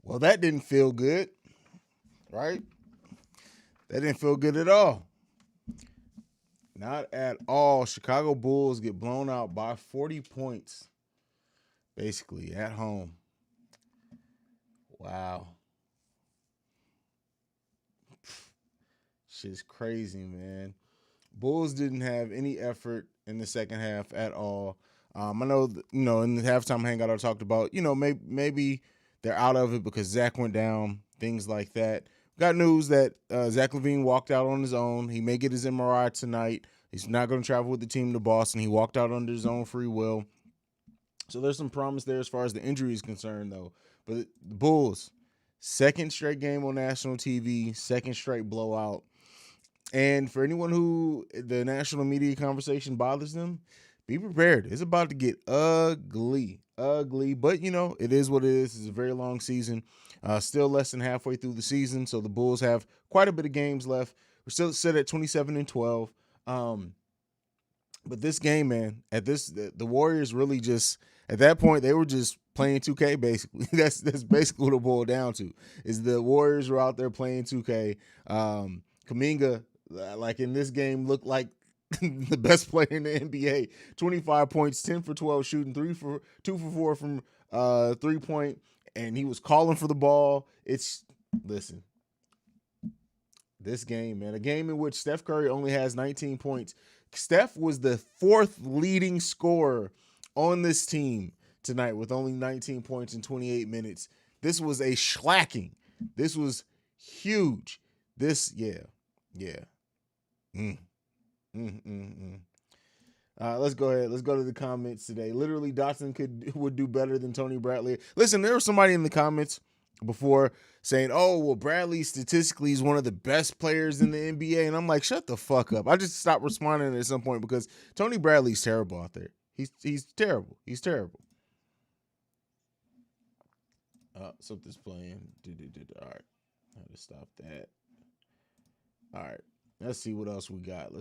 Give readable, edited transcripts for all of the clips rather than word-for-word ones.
Well, that didn't feel good, right? That didn't feel good at all. Not at all. Chicago Bulls get blown out by 40 points, basically, at home. Wow. Shit's crazy, man. Bulls didn't have any effort in the second half at all. I know, in the halftime hangout I talked about, maybe they're out of it because Zach went down, things like that. Got news that Zach LaVine walked out on his own. He may get his MRI tonight. He's not going to travel with the team to Boston. He walked out under his own free will. So there's some promise there as far as the injury is concerned, though. But the Bulls, second straight game on national TV, second straight blowout. And for anyone who the national media conversation bothers them, be prepared. It's about to get ugly, ugly. But, it is what it is. It's a very long season. Still less than halfway through the season. So the Bulls have quite a bit of games left. We're still set at 27-12. But this game, man, the Warriors really just, at that point, they were just playing 2K, basically. That's basically what it boiled down to, is the Warriors were out there playing 2K. Kuminga, like in this game, looked like the best player in the NBA. 25 points, 10 for 12 shooting, 2 for 4 from 3-point, and he was calling for the ball. Listen, this game, man, a game in which Steph Curry only has 19 points. Steph was the fourth leading scorer on this team tonight with only 19 points in 28 minutes. This was a shellacking. This was huge. Yeah. Let's go ahead. Let's go to the comments today. Literally, Dotson would do better than Tony Bradley. Listen, there was somebody in the comments before saying, "Oh, well, Bradley statistically is one of the best players in the NBA," and I'm like, "Shut the fuck up!" I just stopped responding at some point because Tony Bradley's terrible out there. He's terrible. He's terrible. Something's playing. All right, I had to stop that. All right, let's see what else we got.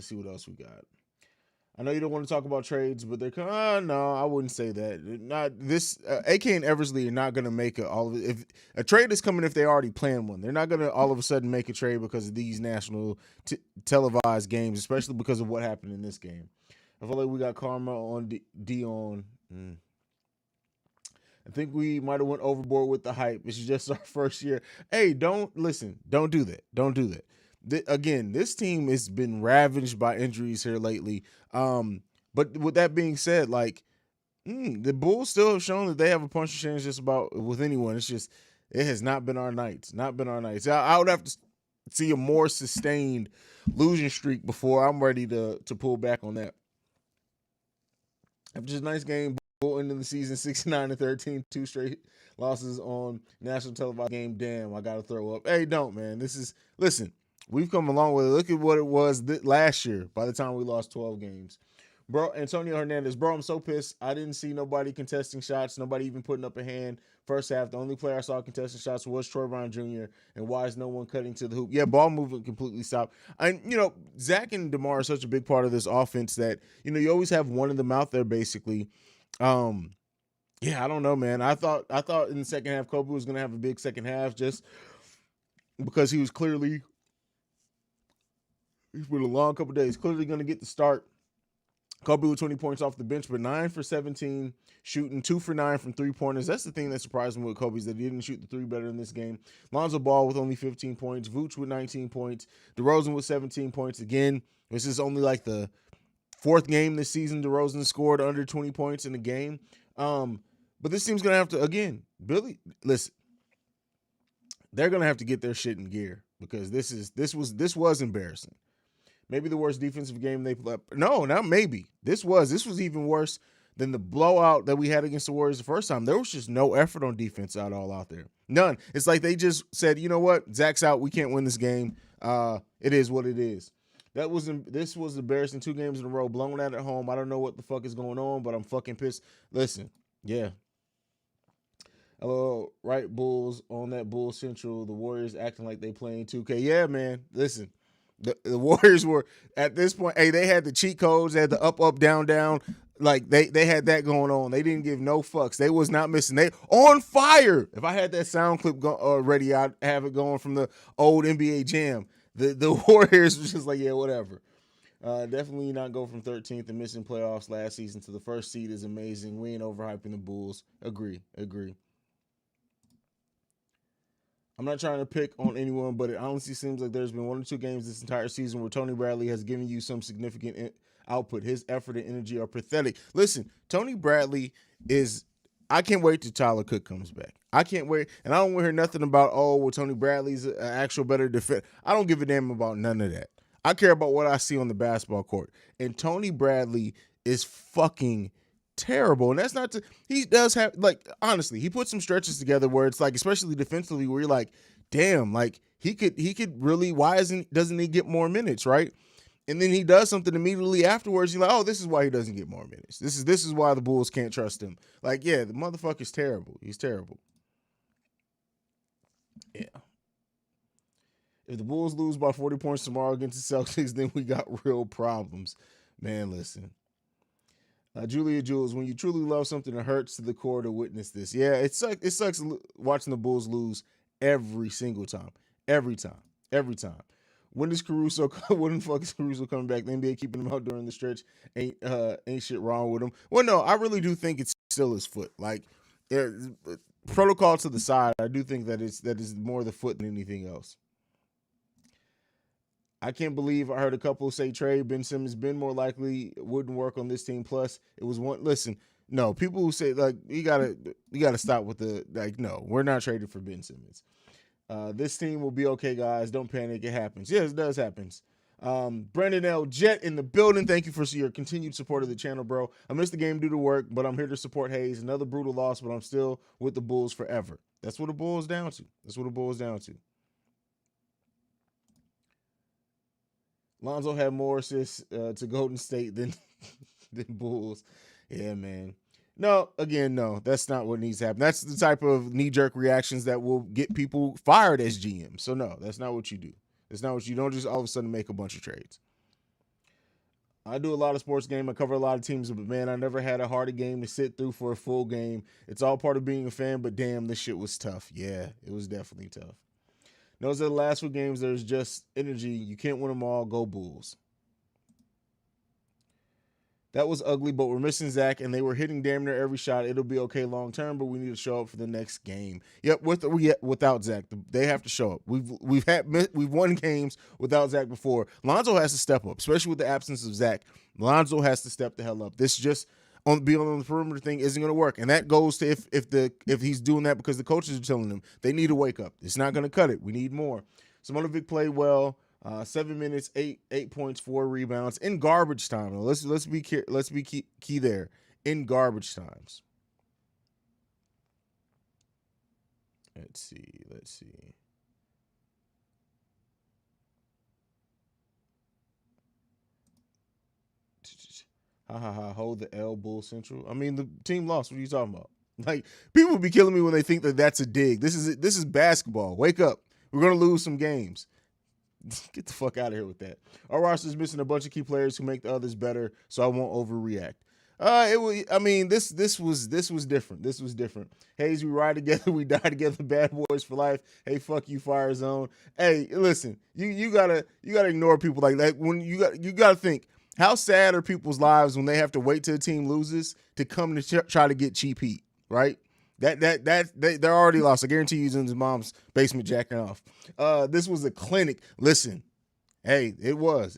I know you don't want to talk about trades, but no, I wouldn't say that. Not this. AK and Eversley are not going to make all of it. If a trade is coming, if they already planned one, they're not going to all of a sudden make a trade because of these national televised games, especially because of what happened in this game. I feel like we got karma on Dion. I think we might have went overboard with the hype. It's just our first year. Hey, don't do that. Don't do that. Again, this team has been ravaged by injuries here lately. But with that being said, the Bulls still have shown that they have a punch of change just about with anyone. It's just it has not been our nights. Not been our nights. I would have to see a more sustained losing streak before I'm ready to pull back on that. Just a nice game. Bull ending the season 69-13, 2 straight losses on national televised game. Damn, I gotta throw up. Hey, don't, man. Listen. We've come a long way. Look at what it was last year by the time we lost 12 games. Bro, Antonio Hernandez, bro, I'm so pissed. I didn't see nobody contesting shots, nobody even putting up a hand. First half, the only player I saw contesting shots was Troy Brown Jr., and why is no one cutting to the hoop? Yeah, ball movement completely stopped. And, Zach and DeMar are such a big part of this offense that, you always have one of them out there, basically. Yeah, I don't know, man. I thought in the second half, Kobe was going to have a big second half just because he was clearly – he's been a long couple days. Clearly going to get the start. Kobe with 20 points off the bench, but 9 for 17 shooting, 2 for 9 from 3-pointers. That's the thing that surprised me with Kobe, is that he didn't shoot the 3 better in this game. Lonzo Ball with only 15 points. Vooch with 19 points. DeRozan with 17 points. Again, this is only like the 4th game this season DeRozan scored under 20 points in a game. But this team's going to have to, again, listen, they're going to have to get their shit in gear because this was embarrassing. Maybe the worst defensive game they played. No, not maybe. This was even worse than the blowout that we had against the Warriors the first time. There was just no effort on defense at all out there. None. It's like they just said, you know what? Zach's out. We can't win this game. It is what it is. This was embarrassing. 2 games in a row, blown out at home. I don't know what the fuck is going on, but I'm fucking pissed. Listen, yeah. Hello, right Bulls on that Bull Central. The Warriors acting like they playing 2K. Yeah, man. Listen. The Warriors were at this point. Hey, they had the cheat codes. They had the up, up, down, down. Like they had that going on. They didn't give no fucks. They was not missing. They on fire. If I had that sound clip ready, I'd have it going from the old NBA Jam. The Warriors was just like, yeah, whatever. Definitely not go from 13th and missing playoffs last season to the first seed is amazing. We ain't overhyping the Bulls. Agree. I'm not trying to pick on anyone, but it honestly seems like there's been one or two games this entire season where Tony Bradley has given you some significant output. His effort and energy are pathetic. Listen, Tony Bradley is. I can't wait till Tyler Cook comes back. I can't wait, and I don't want to hear nothing about Tony Bradley's an actual better defender. I don't give a damn about none of that. I care about what I see on the basketball court, and Tony Bradley is fucking terrible. And that's not to, he does have, like, honestly, he put some stretches together where it's like, especially defensively, where you're like, damn, like he could really, doesn't he get more minutes, right? And then he does something immediately afterwards. You're like, oh, this is why he doesn't get more minutes. This is why the Bulls can't trust him. Like, yeah, the motherfucker's terrible. He's terrible. Yeah. If the Bulls lose by 40 points tomorrow against the Celtics, then we got real problems. Man, listen. Julia Jules, when you truly love something, it hurts to the core to witness this. Yeah, it sucks watching the Bulls lose every single time. Every time. When does Caruso? When the fuck is Caruso coming back? The NBA keeping him out during the stretch. Ain't shit wrong with him. Well, no, I really do think it's still his foot. Like, protocol to the side. I do think that is more the foot than anything else. I can't believe I heard a couple say trade Ben Simmons. Ben more likely wouldn't work on this team. Plus, it was one. Listen, no, people who say like you gotta stop with the like. No, we're not trading for Ben Simmons. This team will be okay, guys. Don't panic. It happens. Yes, it does happens. Brendan L. Jet in the building. Thank you for your continued support of the channel, bro. I missed the game due to work, but I'm here to support Haize. Another brutal loss, but I'm still with the Bulls forever. That's what it boils down to. Lonzo had more assists to Golden State than Bulls. Yeah, man. No, again, no. That's not what needs to happen. That's the type of knee-jerk reactions that will get people fired as GM. So, no, that's not what you do. That's not what you don't just all of a sudden make a bunch of trades. I do a lot of sports game. I cover a lot of teams, but, man, I never had a harder game to sit through for a full game. It's all part of being a fan, but, damn, this shit was tough. Yeah, it was definitely tough. Those are the last 4 games. There's just energy. You can't win them all. Go Bulls. That was ugly, but we're missing Zach, and they were hitting damn near every shot. It'll be okay long term, but we need to show up for the next game. Yep, without Zach, they have to show up. We've won games without Zach before. Lonzo has to step up, especially with the absence of Zach. Lonzo has to step the hell up. This just being on the perimeter thing isn't going to work, and that goes to if he's doing that because the coaches are telling him they need to wake up. It's not going to cut it. We need more. Simonovic played well. 7 minutes, 8 points, 4 rebounds in garbage time. Let's be key there in garbage times. Let's see. Hold the L Bull Central. I mean, the team lost. What are you talking about? Like, people be killing me when they think that that's a dig. This is basketball. Wake up. We're gonna lose some games. Get the fuck out of here with that. Our roster's missing a bunch of key players who make the others better, so I won't overreact. This was different. This was different. Haize, we ride together, we die together, bad boys for life. Hey, fuck you, Fire Zone. Hey, listen, you gotta ignore people like that. When you gotta think, how sad are people's lives when they have to wait till a team loses to come to try to get cheap heat, right? They're already lost. I guarantee you he's in his mom's basement jacking off. This was a clinic. Listen, hey, it was.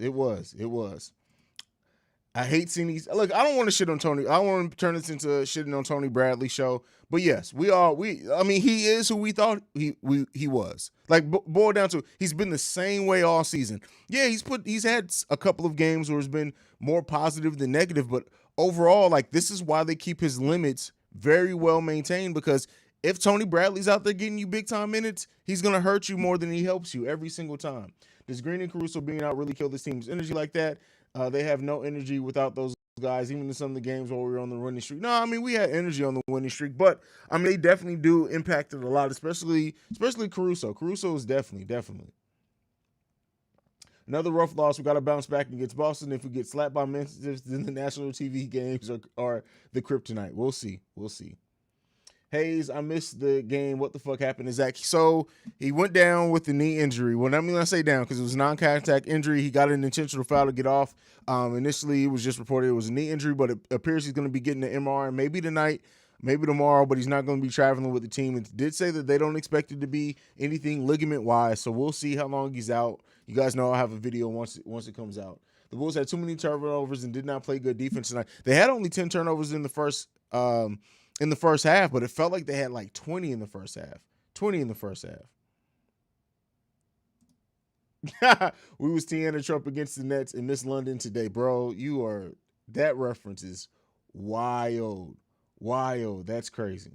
I hate seeing these. Look, I don't want to shit on Tony. I don't want to turn this into a shitting on Tony Bradley show. But yes, I mean, he is who we thought he was. Like, boiled down to, he's been the same way all season. Yeah, he's had a couple of games where it's been more positive than negative, but overall, like, this is why they keep his limits very well maintained, because if Tony Bradley's out there getting you big time minutes, he's going to hurt you more than he helps you every single time. Does Green and Caruso being out really kill this team's energy like that? They have no energy without those guys, even in some of the games where we were on the winning streak. No, I mean, we had energy on the winning streak, but I mean, they definitely do impact it a lot, especially Caruso. Caruso is definitely. Another rough loss. We got to bounce back against Boston. If we get slapped by Memphis, then the national TV games are the kryptonite. We'll see. We'll see. Haize, I missed the game. What the fuck happened to Zach? So he went down with the knee injury. Well, I'm going to say down because it was a non-contact injury. He got an intentional foul to get off. Initially, it was just reported it was a knee injury, but it appears he's going to be getting the MRI maybe tonight, maybe tomorrow, but he's not going to be traveling with the team. It did say that they don't expect it to be anything ligament-wise, so we'll see how long he's out. You guys know I'll have a video once it comes out. The Bulls had too many turnovers and did not play good defense tonight. They had only 10 turnovers in the first half, but it felt like they had like 20 in the first half. 20 in the first half. We was Tiana Trump against the Nets in Miss London today, bro. That reference is wild. Wild. That's crazy.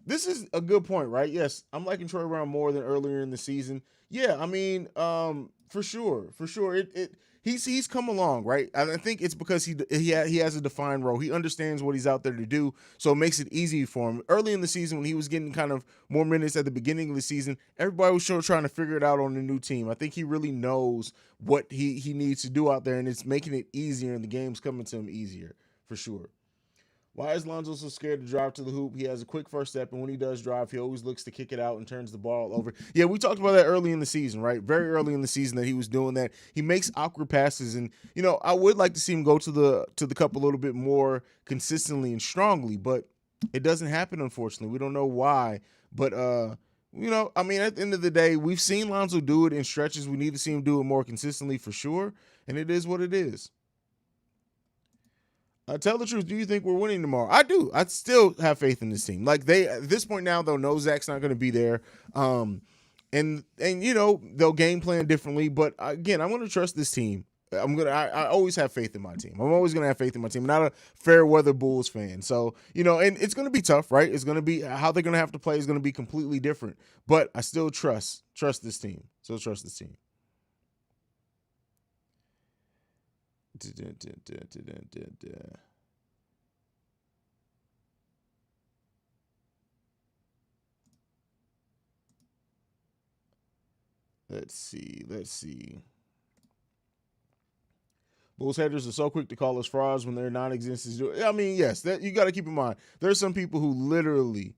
This is a good point, right? Yes, I'm liking Troy Brown more than earlier in the season. Yeah, I mean, for sure. He's come along, right? I think it's because he has a defined role. He understands what he's out there to do, so it makes it easy for him. Early in the season, when he was getting kind of more minutes at the beginning of the season, everybody was sure trying to figure it out on the new team. I think he really knows what he needs to do out there, and it's making it easier, and the game's coming to him easier, for sure. Why is Lonzo so scared to drive to the hoop? He has a quick first step, and when he does drive, he always looks to kick it out and turns the ball over. Yeah, we talked about that early in the season, right? Very early in the season that he was doing that. He makes awkward passes, and I would like to see him go to the cup a little bit more consistently and strongly, but it doesn't happen, unfortunately. We don't know why, but I mean, at the end of the day, we've seen Lonzo do it in stretches. We need to see him do it more consistently for sure, and it is what it is. Tell the truth. Do you think we're winning tomorrow? I do. I still have faith in this team. Like at this point now, they'll know Zach's not going to be there. And they'll game plan differently. But again, I'm going to trust this team. I always have faith in my team. I'm always going to have faith in my team. I'm not a fair weather Bulls fan. So, and it's going to be tough, right? It's going to be how they're going to have to play is going to be completely different. But I still trust this team. Still trust this team. Let's see. Bulls haters are so quick to call us frauds when they're non-existent. I mean, yes, that you got to keep in mind. There's some people who literally,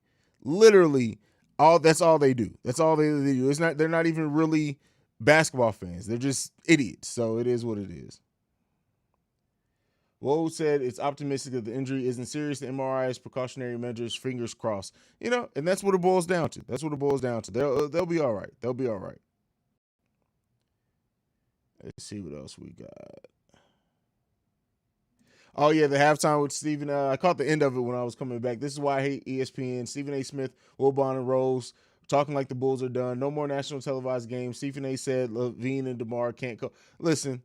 that's all they do. That's all they do. They're not even really basketball fans. They're just idiots. So it is what it is. Woe said it's optimistic that the injury isn't serious. The MRI is precautionary measures, fingers crossed. And that's what it boils down to. They'll be all right. Let's see what else we got. Oh, yeah, the halftime with Stephen. I caught the end of it when I was coming back. This is why I hate ESPN. Stephen A. Smith, Wilbon, and Rose talking like the Bulls are done. No more national televised games. Stephen A. said LaVine and DeMar can't go. Listen,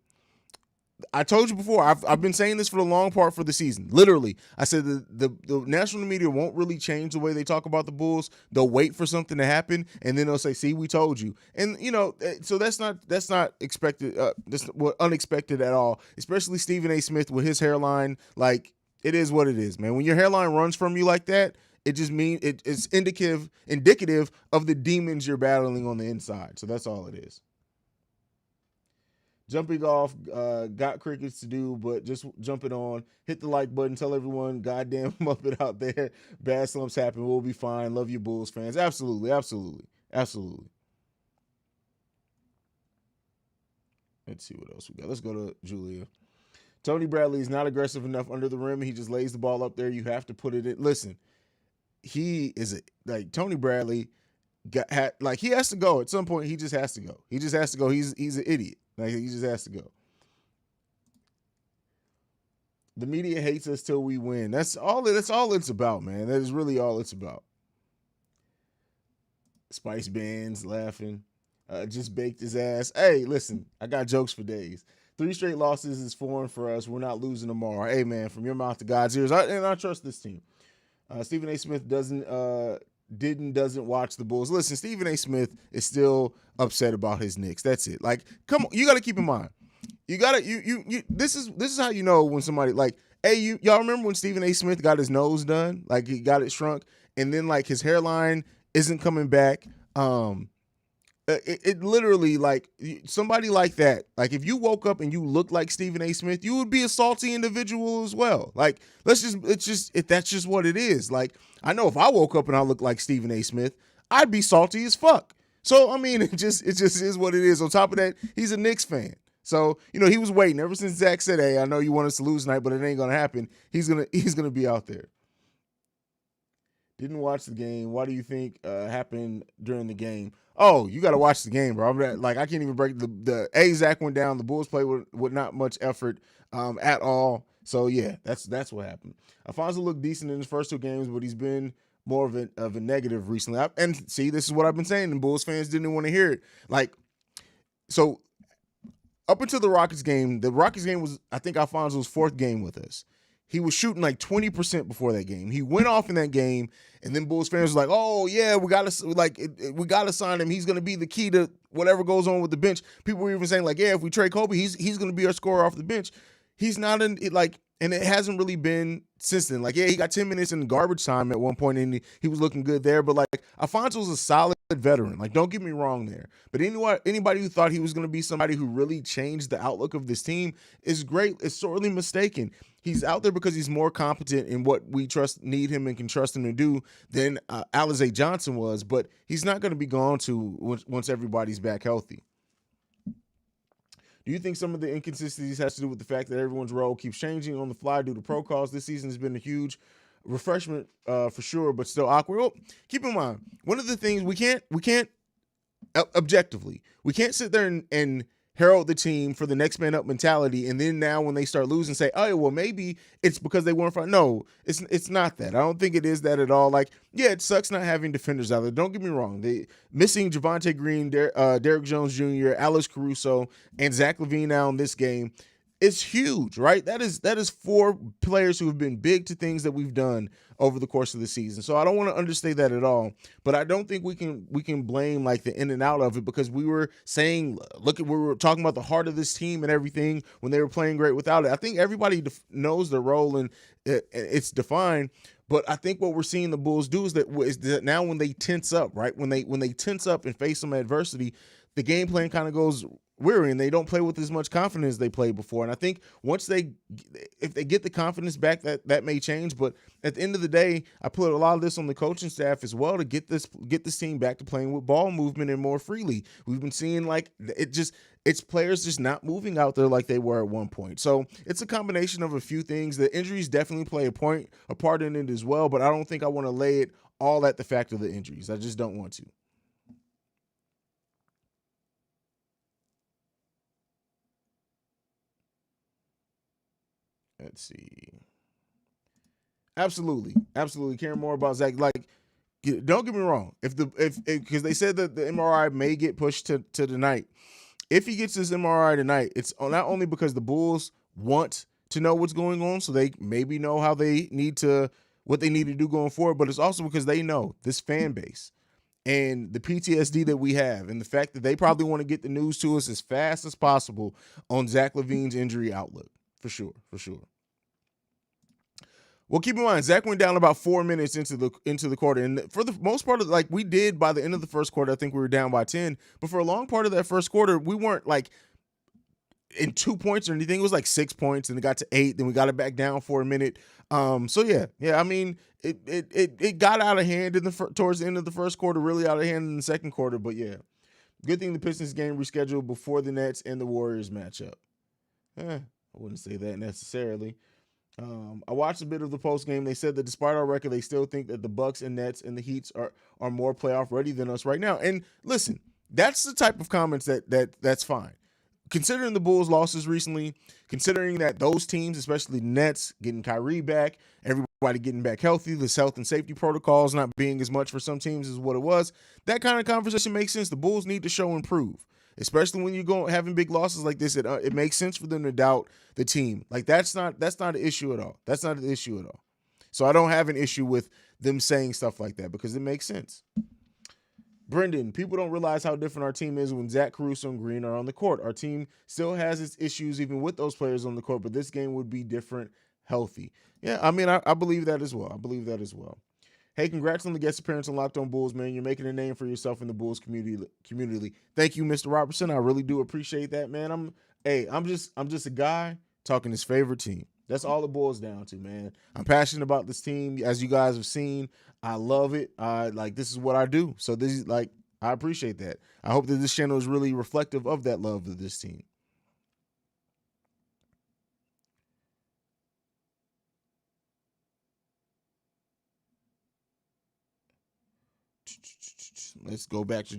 I told you before, I've been saying this for the long part for the season. Literally, I said the national media won't really change the way they talk about the Bulls. They'll wait for something to happen, and then they'll say, "See, we told you." And so that's not expected. That's unexpected at all. Especially Stephen A. Smith with his hairline. Like, it is what it is, man. When your hairline runs from you like that, it just means it's indicative of the demons you're battling on the inside. So that's all it is. Jumping off, got crickets to do, but just jump it on. Hit the like button. Tell everyone, goddamn Muppet out there, bad slumps happen. We'll be fine. Love you, Bulls fans. Absolutely. Let's see what else we got. Let's go to Julia. Tony Bradley is not aggressive enough under the rim. He just lays the ball up there. You have to put it in. Listen, he is Tony Bradley. He has to go at some point. He just has to go. He's an idiot. He just has to go. The media hates us till we win. That's all it's about, man. That is really all it's about. Spice Bands laughing. Just baked his ass. Hey, listen, I got jokes for days. 3 straight losses is foreign for us. We're not losing tomorrow. Hey, man, from your mouth to God's ears. I trust this team. Stephen A. Smith doesn't watch the Bulls. Listen, Stephen A. Smith is still upset about his Knicks. That's it. Like, come on, you got to keep in mind. This is how you know when somebody y'all remember when Stephen A. Smith got his nose done? Like, he got it shrunk, and then his hairline isn't coming back. It literally, like, somebody like that, like if you woke up and you looked like Stephen A. Smith, you would be a salty individual as well. Like, that's just what it is. Like, I know if I woke up and I looked like Stephen A. Smith, I'd be salty as fuck. So I mean, it just is what it is. On top of that, he's a Knicks fan. So, he was waiting ever since Zach said, "Hey, I know you want us to lose tonight, but it ain't gonna happen." He's gonna be out there. Didn't watch the game. Why do you think happened during the game? Oh, you got to watch the game, bro. Like, I can't even break Zach went down. The Bulls played with not much effort at all. So yeah, that's what happened. Alfonso looked decent in his first two games, but he's been more of a negative recently. And see, this is what I've been saying, and Bulls fans didn't want to hear it. Like, so up until the Rockets game was, I think, Alfonso's fourth game with us. He was shooting like 20% before that game. He went off in that game, and then Bulls fans were like, "Oh yeah, we gotta sign him. He's gonna be the key to whatever goes on with the bench." People were even saying like, "Yeah, if we trade Kobe, he's gonna be our scorer off the bench." He's not and it hasn't really been since then. Like, yeah, he got 10 minutes in garbage time at one point, and he was looking good there. But like, Alfonso's a solid veteran. Like, don't get me wrong there. But anybody who thought he was going to be somebody who really changed the outlook of this team is sorely mistaken. He's out there because he's more competent in what we need him and can trust him to do than Alize Johnson was. But he's not going to be gone once everybody's back healthy. Do you think some of the inconsistencies has to do with the fact that everyone's role keeps changing on the fly due to protocols? This season has been a huge refreshment for sure, but still awkward. Well, keep in mind, one of the things we can't objectively, we can't sit there and herald the team for the next man up mentality, and then now when they start losing, say, "Oh, well, maybe it's because they weren't fine." No, it's not that. I don't think it is that at all. Like, yeah, it sucks not having defenders out there. Don't get me wrong. They missing Javonte Green, Derrick Jones Jr., Alex Caruso, and Zach LaVine now in this game. It's huge, right? That is four players who have been big to things that we've done over the course of the season. So I don't want to understate that at all, but I don't think we can blame like the in and out of it, because we were saying, we were talking about the heart of this team and everything when they were playing great without it. I think everybody knows their role and it's defined. But I think what we're seeing the Bulls do is that now when they tense up, right? When they tense up and face some adversity, the game plan kind of goes weary, and they don't play with as much confidence as they played before. And I think if they get the confidence back, that may change. But at the end of the day, I put a lot of this on the coaching staff as well to get this team back to playing with ball movement and more freely. We've been seeing like it's players just not moving out there like they were at one point. So it's a combination of a few things. The injuries definitely play a part in it as well, but I don't think I want to lay it all at the fact of the injuries. I just don't want to. Let's see. Absolutely. Caring more about Zach. Like, don't get me wrong. If because they said that the MRI may get pushed to tonight. If he gets his MRI tonight, it's not only because the Bulls want to know what's going on, so they maybe know what they need to do going forward, but it's also because they know this fan base and the PTSD that we have, and the fact that they probably want to get the news to us as fast as possible on Zach LaVine's injury outlook. For sure. Well, keep in mind, Zach went down about 4 minutes into the quarter, and for the most part, like we did by the end of the first quarter, I think we were down by 10. But for a long part of that first quarter, we weren't like in 2 points or anything. It was like 6 points, and it got to 8. Then we got it back down for a minute. So yeah. I mean, it got out of hand towards the end of the first quarter, really out of hand in the second quarter. But yeah, good thing the Pistons game rescheduled before the Nets and the Warriors matchup. I wouldn't say that necessarily. I watched a bit of the post game. They said that despite our record, they still think that the Bucks and Nets and the Heats are more playoff ready than us right now. And listen, that's the type of comments that's fine. Considering the Bulls' losses recently, considering that those teams, especially the Nets, getting Kyrie back, everybody getting back healthy, the health and safety protocols not being as much for some teams as what it was, that kind of conversation makes sense. The Bulls need to show and prove. Especially when you're having big losses like this, it makes sense for them to doubt the team. Like that's not an issue at all. That's not an issue at all. So I don't have an issue with them saying stuff like that because it makes sense. Brendan, people don't realize how different our team is when Zach, Caruso, and Green are on the court. Our team still has its issues even with those players on the court, but this game would be different, healthy. Yeah, I mean, I believe that as well. Hey, congrats on the guest appearance on Locked On Bulls, man. You're making a name for yourself in the Bulls community. Thank you, Mr. Robertson. I really do appreciate that, man. I'm just a guy talking his favorite team. That's all it boils down to, man. I'm passionate about this team, as you guys have seen. I love it. This is what I do. So this is I appreciate that. I hope that this channel is really reflective of that love of this team. Let's go back to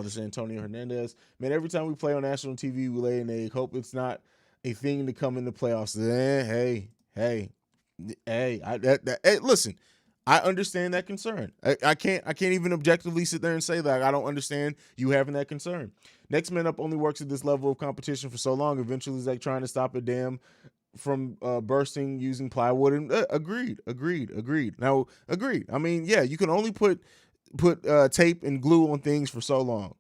this Antonio Hernandez. Man, every time we play on national TV, we lay an egg. Hope it's not a thing to come in the playoffs. Hey, listen, I understand that concern. I can't even objectively sit there and say that I don't understand you having that concern. Next man up only works at this level of competition for so long. Eventually, it's like trying to stop a dam from bursting using plywood. And agreed. Now, agreed. I mean, yeah, you can only put tape and glue on things for so long.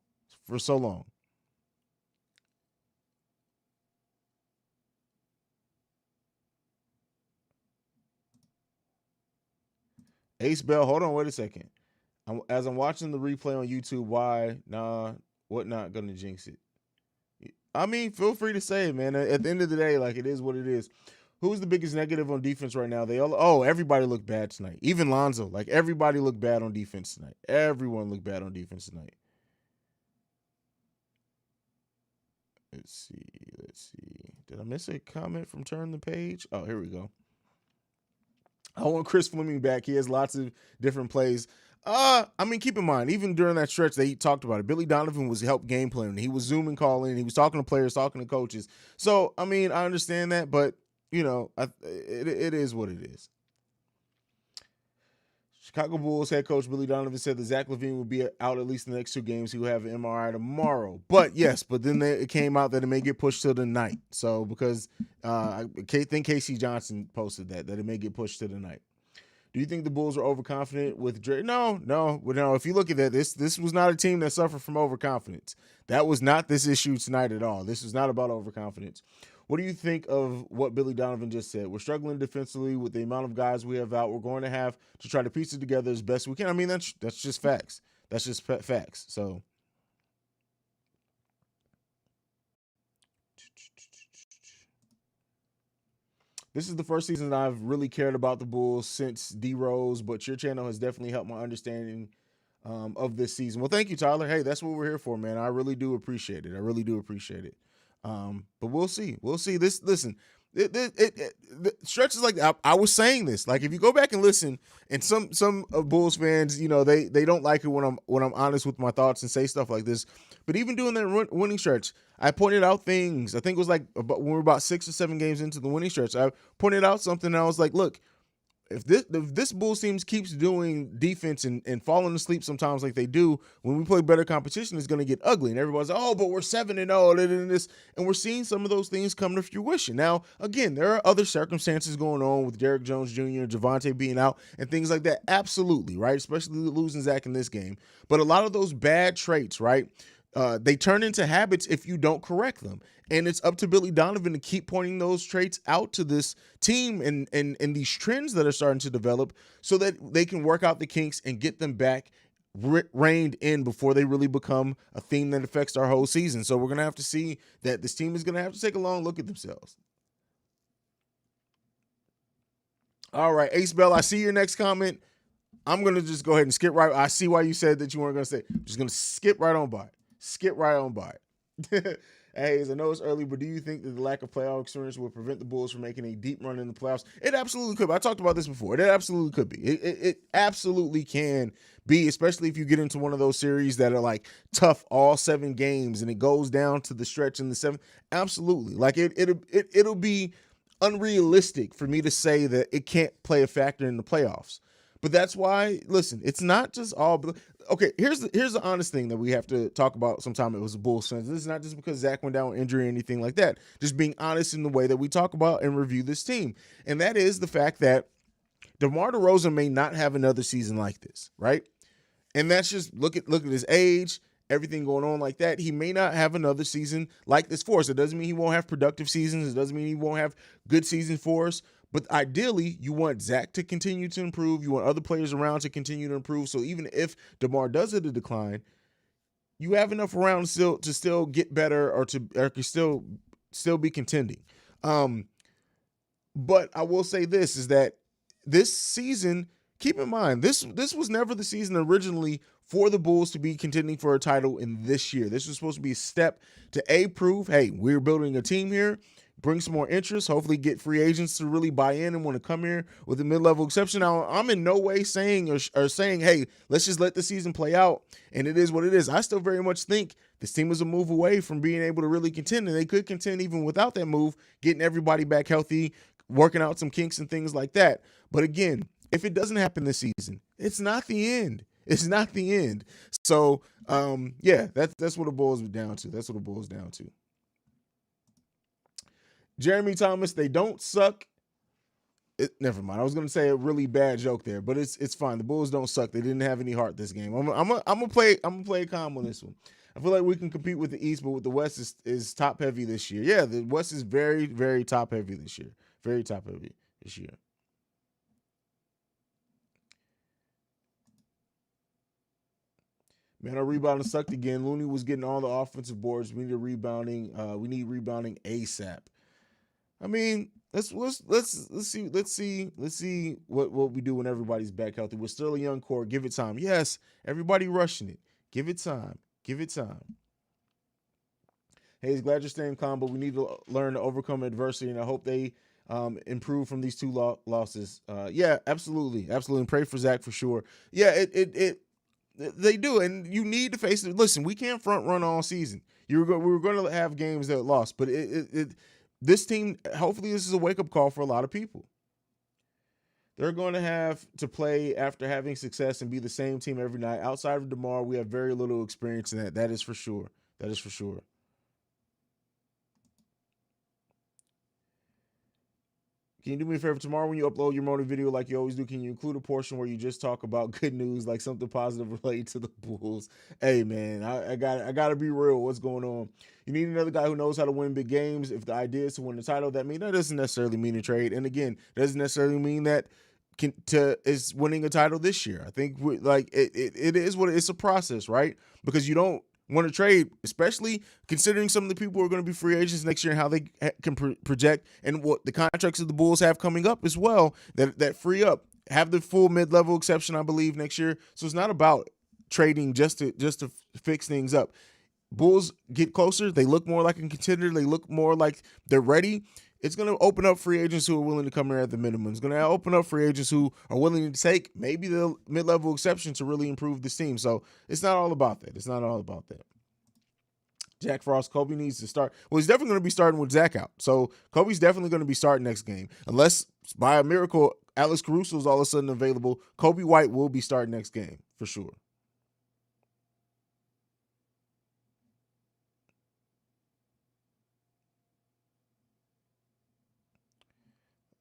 Ace Bell, hold on, wait a second. As I'm watching the replay on YouTube, why? Nah, what not gonna jinx it? I mean, feel free to say it, man. At the end of the day, it is what it is. Who's the biggest negative on defense right now? Everybody looked bad tonight. Even Lonzo. Everybody looked bad on defense tonight. Everyone looked bad on defense tonight. Let's see. Did I miss a comment from Turn the Page? Oh, here we go. I want Chris Fleming back. He has lots of different plays. I mean, keep in mind, even during that stretch, they talked about it. Billy Donovan was help game planning. He was zooming, calling. He was talking to players, talking to coaches. So, I mean, I understand that, but it is what it is. Chicago Bulls head coach Billy Donovan said that Zach LaVine will be out at least the next 2 games. He will have an MRI tomorrow. But then it came out that it may get pushed to the night. So because I think Casey Johnson posted that it may get pushed to the night. Do you think the Bulls are overconfident with Dre? No. If you look at that, this was not a team that suffered from overconfidence. That was not this issue tonight at all. This was not about overconfidence. What do you think of what Billy Donovan just said? We're struggling defensively with the amount of guys we have out. We're going to have to try to piece it together as best we can. I mean, that's just facts. That's just facts. So this is the first season that I've really cared about the Bulls since D Rose, but your channel has definitely helped my understanding of this season. Well, thank you, Tyler. Hey, that's what we're here for, man. I really do appreciate it. But we'll see. Listen, the stretches like that, I was saying this. If you go back and listen, and some of Bulls fans, they don't like it when I'm honest with my thoughts and say stuff like this. But even doing that winning stretch, I pointed out things. I think it was when we were about 6 or 7 games into the winning stretch. I pointed out something, and I was like, look, if this Bulls team keeps doing defense and falling asleep sometimes like they do, when we play better competition, it's going to get ugly. And everybody's like, oh, but we're 7-0 and this, and we're seeing some of those things come to fruition. Now, again, there are other circumstances going on with Derrick Jones Jr., Javante being out, and things like that. Absolutely, right? Especially losing Zach in this game. But a lot of those bad traits, right? They turn into habits if you don't correct them. And it's up to Billy Donovan to keep pointing those traits out to this team and these trends that are starting to develop so that they can work out the kinks and get them back reined in before they really become a theme that affects our whole season. So we're going to have to see that this team is going to have to take a long look at themselves. All right, Ace Bell, I see your next comment. I'm going to just go ahead and skip right. I see why you said that you weren't going to say. I'm just going to skip right on by it. Hey, I know it's early, but do you think that the lack of playoff experience will prevent the Bulls from making a deep run in the playoffs? It absolutely could. I talked about this before. It absolutely could be. It absolutely can be, especially if you get into one of those series that are tough all 7 games and it goes down to the stretch in the 7th. Absolutely. It'll be unrealistic for me to say that it can't play a factor in the playoffs. But that's why, listen, it's not just all. Okay, here's the honest thing that we have to talk about sometime. It was a Bulls fans. This is not just because Zach went down with injury or anything like that. Just being honest in the way that we talk about and review this team. And that is the fact that DeMar DeRozan may not have another season like this, right? And that's just look at his age, everything going on like that. He may not have another season like this for us. It doesn't mean he won't have productive seasons. It doesn't mean he won't have good seasons for us. But ideally, you want Zach to continue to improve. You want other players around to continue to improve. So even if DeMar does hit a decline, you have enough around to still get better or still be contending. But I will say this is that this season, keep in mind, this was never the season originally for the Bulls to be contending for a title in this year. This was supposed to be a step to prove, hey, we're building a team here, bring some more interest, hopefully get free agents to really buy in and want to come here with a mid-level exception. Now, I'm in no way saying or saying, hey, let's just let the season play out, and it is what it is. I still very much think this team is a move away from being able to really contend, and they could contend even without that move, getting everybody back healthy, working out some kinks and things like that. But again, if it doesn't happen this season, it's not the end. It's not the end. So, yeah, that's what it boils down to. That's what it boils down to. Jeremy Thomas, they don't suck. Never mind. I was going to say a really bad joke there, but it's fine. The Bulls don't suck. They didn't have any heart this game. I'm gonna play calm on this one. I feel like we can compete with the East, but with the West is top heavy this year. Yeah, the West is very, very top heavy this year. Very top heavy this year. Man, our rebounding sucked again. Looney was getting all the offensive boards. We need rebounding. We need rebounding ASAP. I mean, let's see what we do when everybody's back healthy. We're still a young core. Give it time. Yes, everybody rushing it. Give it time. Give it time. Haize, glad you're staying calm, but we need to learn to overcome adversity, and I hope they improve from these two losses. Yeah, absolutely, and pray for Zach for sure. Yeah, they do, and you need to face it. Listen, we can't front run all season. We were going to have games that lost, but this team, hopefully, this is a wake up call for a lot of people. They're going to have to play after having success and be the same team every night. Outside of DeMar, we have very little experience in that. That is for sure. That is for sure. Can you do me a favor tomorrow when you upload your morning video like you always do? Can you include a portion where you just talk about good news, like something positive related to the Bulls? Hey man, I got to be real. What's going on? You need another guy who knows how to win big games. If the idea is to win the title, that doesn't necessarily mean a trade. And again, doesn't necessarily mean that is winning a title this year. I think it is what it's a process, right? Because you don't want to trade, especially considering some of the people who are going to be free agents next year and how they can project and what the contracts of the Bulls have coming up as well that free up. Have the full mid-level exception, I believe, next year. So it's not about trading just to fix things up. Bulls get closer. They look more like a contender. They look more like they're ready. It's going to open up free agents who are willing to come here at the minimum. It's going to open up free agents who are willing to take maybe the mid-level exception to really improve this team. So it's not all about that. It's not all about that. Jack Frost, Kobe needs to start. Well, he's definitely going to be starting with Zach out. So Kobe's definitely going to be starting next game. Unless, by a miracle, Alex Caruso is all of a sudden available, Kobe White will be starting next game for sure.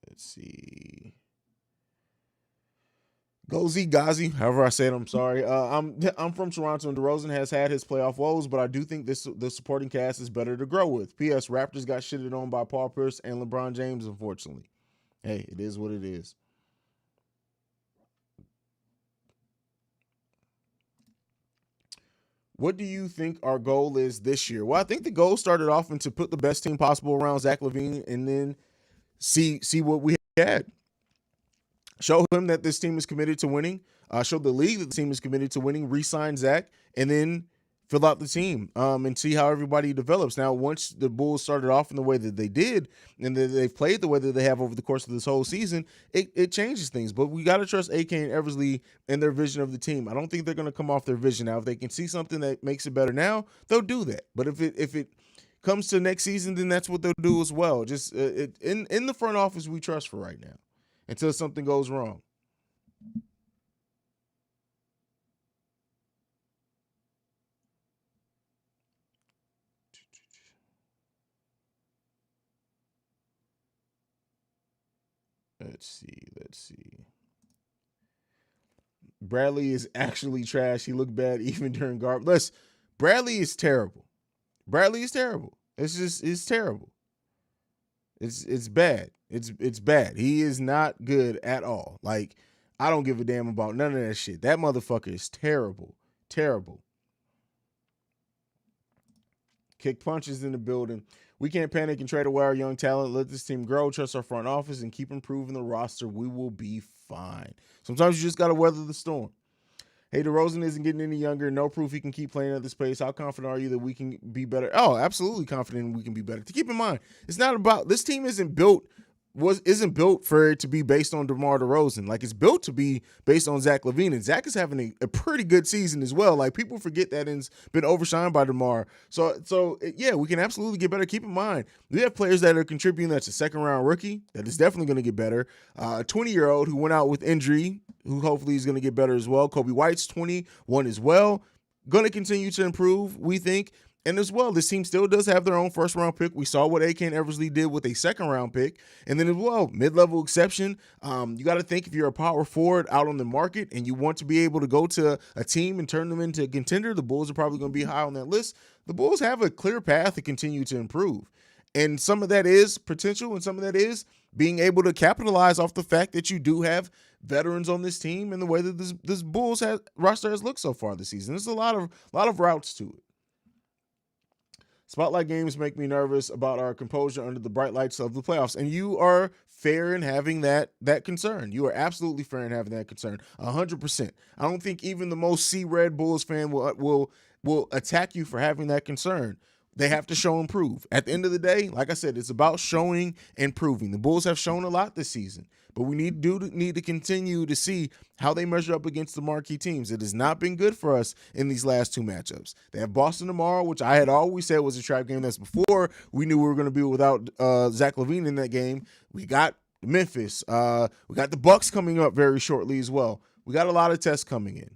Let's see. Gazi, however I said, I'm sorry. I'm from Toronto, and DeRozan has had his playoff woes, but I do think the supporting cast is better to grow with. P.S. Raptors got shitted on by Paul Pierce and LeBron James, unfortunately. Hey, it is what it is. What do you think our goal is this year? Well, I think the goal started off to put the best team possible around Zach LaVine and then see what we had. Show him that this team is committed to winning. Show the league that the team is committed to winning. Re-sign Zach, and then fill out the team and see how everybody develops. Now, once the Bulls started off in the way that they did, and they've played the way that they have over the course of this whole season, it changes things. But we got to trust AK and Eversley and their vision of the team. I don't think they're going to come off their vision. Now, if they can see something that makes it better now, they'll do that. But if it comes to next season, then that's what they'll do as well. Just in the front office, we trust for right now until something goes wrong. Let's see. Bradley is actually trash. He looked bad even during garbage. Listen, Bradley is terrible. It's terrible. It's bad. It's bad. He is not good at all. Like, I don't give a damn about none of that shit. That motherfucker is terrible. Terrible. Kick punches in the building. We can't panic and trade away our young talent. Let this team grow, trust our front office, and keep improving the roster. We will be fine. Sometimes you just got to weather the storm. Hey, DeRozan isn't getting any younger. No proof he can keep playing at this pace. How confident are you that we can be better? Oh, absolutely confident we can be better. To keep in mind, it's not about, this team isn't built for it to be based on DeMar DeRozan. Like, it's built to be based on Zach LaVine, and Zach is having a pretty good season as well. Like, people forget that it's been overshined by DeMar. So yeah, we can absolutely get better. Keep in mind, we have players that are contributing. That's a second-round rookie that is definitely going to get better. A 20-year-old who went out with injury, who hopefully is going to get better as well. Kobe White's 21 as well. Going to continue to improve, we think. And as well, this team still does have their own first-round pick. We saw what A.K. and Eversley did with a second-round pick. And then as well, mid-level exception, you got to think if you're a power forward out on the market and you want to be able to go to a team and turn them into a contender, the Bulls are probably going to be high on that list. The Bulls have a clear path to continue to improve. And some of that is potential, and some of that is being able to capitalize off the fact that you do have veterans on this team and the way that this Bulls roster has looked so far this season. There's a lot of routes to it. Spotlight games make me nervous about our composure under the bright lights of the playoffs. And you are fair in having that concern. You are absolutely fair in having that concern. 100%. I don't think even the most Red Bulls fan will attack you for having that concern. They have to show and prove. At the end of the day, like I said, it's about showing and proving. The Bulls have shown a lot this season, but we need to continue to see how they measure up against the marquee teams. It has not been good for us in these last two matchups. They have Boston tomorrow, which I had always said was a trap game. That's before we knew we were going to be without Zach LaVine in that game. We got Memphis. We got the Bucks coming up very shortly as well. We got a lot of tests coming in.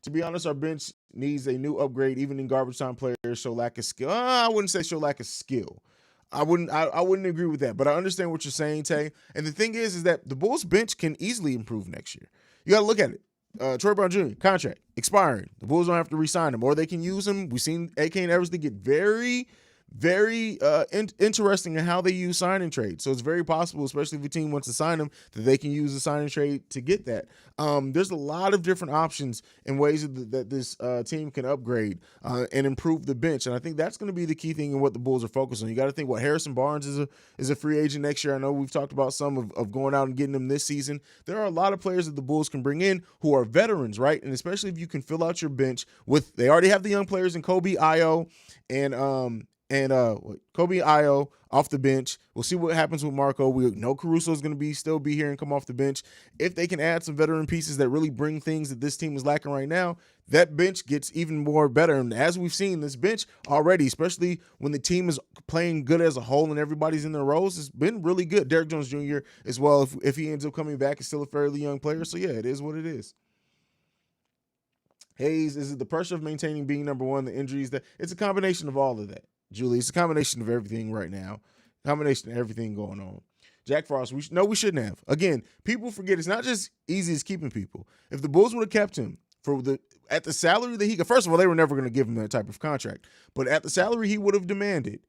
To be honest, our bench needs a new upgrade. Even in garbage time players show lack of skill. I wouldn't say show lack of skill. I wouldn't agree with that, but I understand what you're saying, Tay. And the thing is that the Bulls bench can easily improve next year. You got to look at it. Troy Brown Jr., contract expiring. The Bulls don't have to re-sign him, or they can use him. We've seen A.K. and Eversley get very interesting in how they use sign and trade. So it's very possible, especially if a team wants to sign them, that they can use the sign and trade to get that. There's a lot of different options and ways that this team can upgrade and improve the bench. And I think that's going to be the key thing in what the Bulls are focused on. You got to think what Harrison Barnes is a free agent next year. I know we've talked about some of going out and getting them this season. There are a lot of players that the Bulls can bring in who are veterans, right? And especially if you can fill out your bench with, they already have the young players in Kobe, Io, and Kobe Io off the bench. We'll see what happens with Marco. We know Caruso is going to still be here and come off the bench. If they can add some veteran pieces that really bring things that this team is lacking right now, that bench gets even more better. And as we've seen, this bench already, especially when the team is playing good as a whole and everybody's in their roles, has been really good. Derrick Jones Jr. as well, if he ends up coming back, is still a fairly young player. So yeah, it is what it is. Haize, is it the pressure of maintaining being number one, the injuries? That it's a combination of all of that. Julie, it's a combination of everything right now. Combination of everything going on. Jack Frost, we shouldn't have. Again, people forget it's not just easy as keeping people. If the Bulls would have kept him at the salary that he got, first of all, they were never going to give him that type of contract. But at the salary he would have demanded,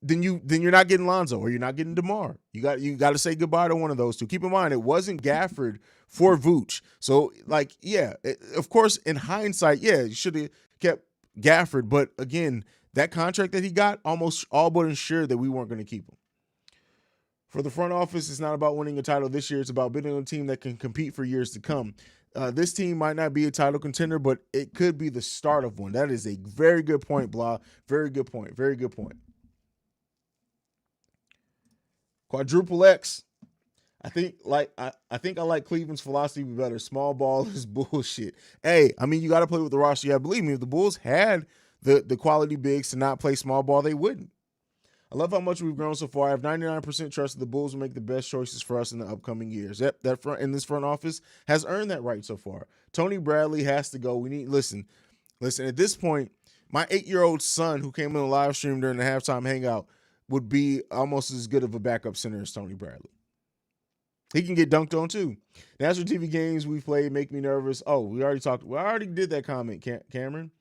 then you're not getting Lonzo or you're not getting DeMar. You got to say goodbye to one of those two. Keep in mind, it wasn't Gafford for Vooch. So, of course, in hindsight, you should have kept Gafford. But again, that contract that he got almost all but ensured that we weren't going to keep him. For the front office, it's not about winning a title this year. It's about building a team that can compete for years to come. This team might not be a title contender, but it could be the start of one. That is a very good point, Blah. Very good point. Very good point. Quadruple X. I think I like Cleveland's philosophy better. Small ball is bullshit. Hey, I mean, you got to play with the roster. Yeah, believe me, if the Bulls had the quality bigs to not play small ball, they wouldn't. I love how much we've grown so far. I have 99% trust that the Bulls will make the best choices for us in the upcoming years. Yep, this front office has earned that right so far. Tony Bradley has to go. Listen, at this point, my 8-year-old son who came in the live stream during the halftime hangout would be almost as good of a backup center as Tony Bradley. He can get dunked on too. National TV games we've played make me nervous. Oh, we already did that comment, Cameron.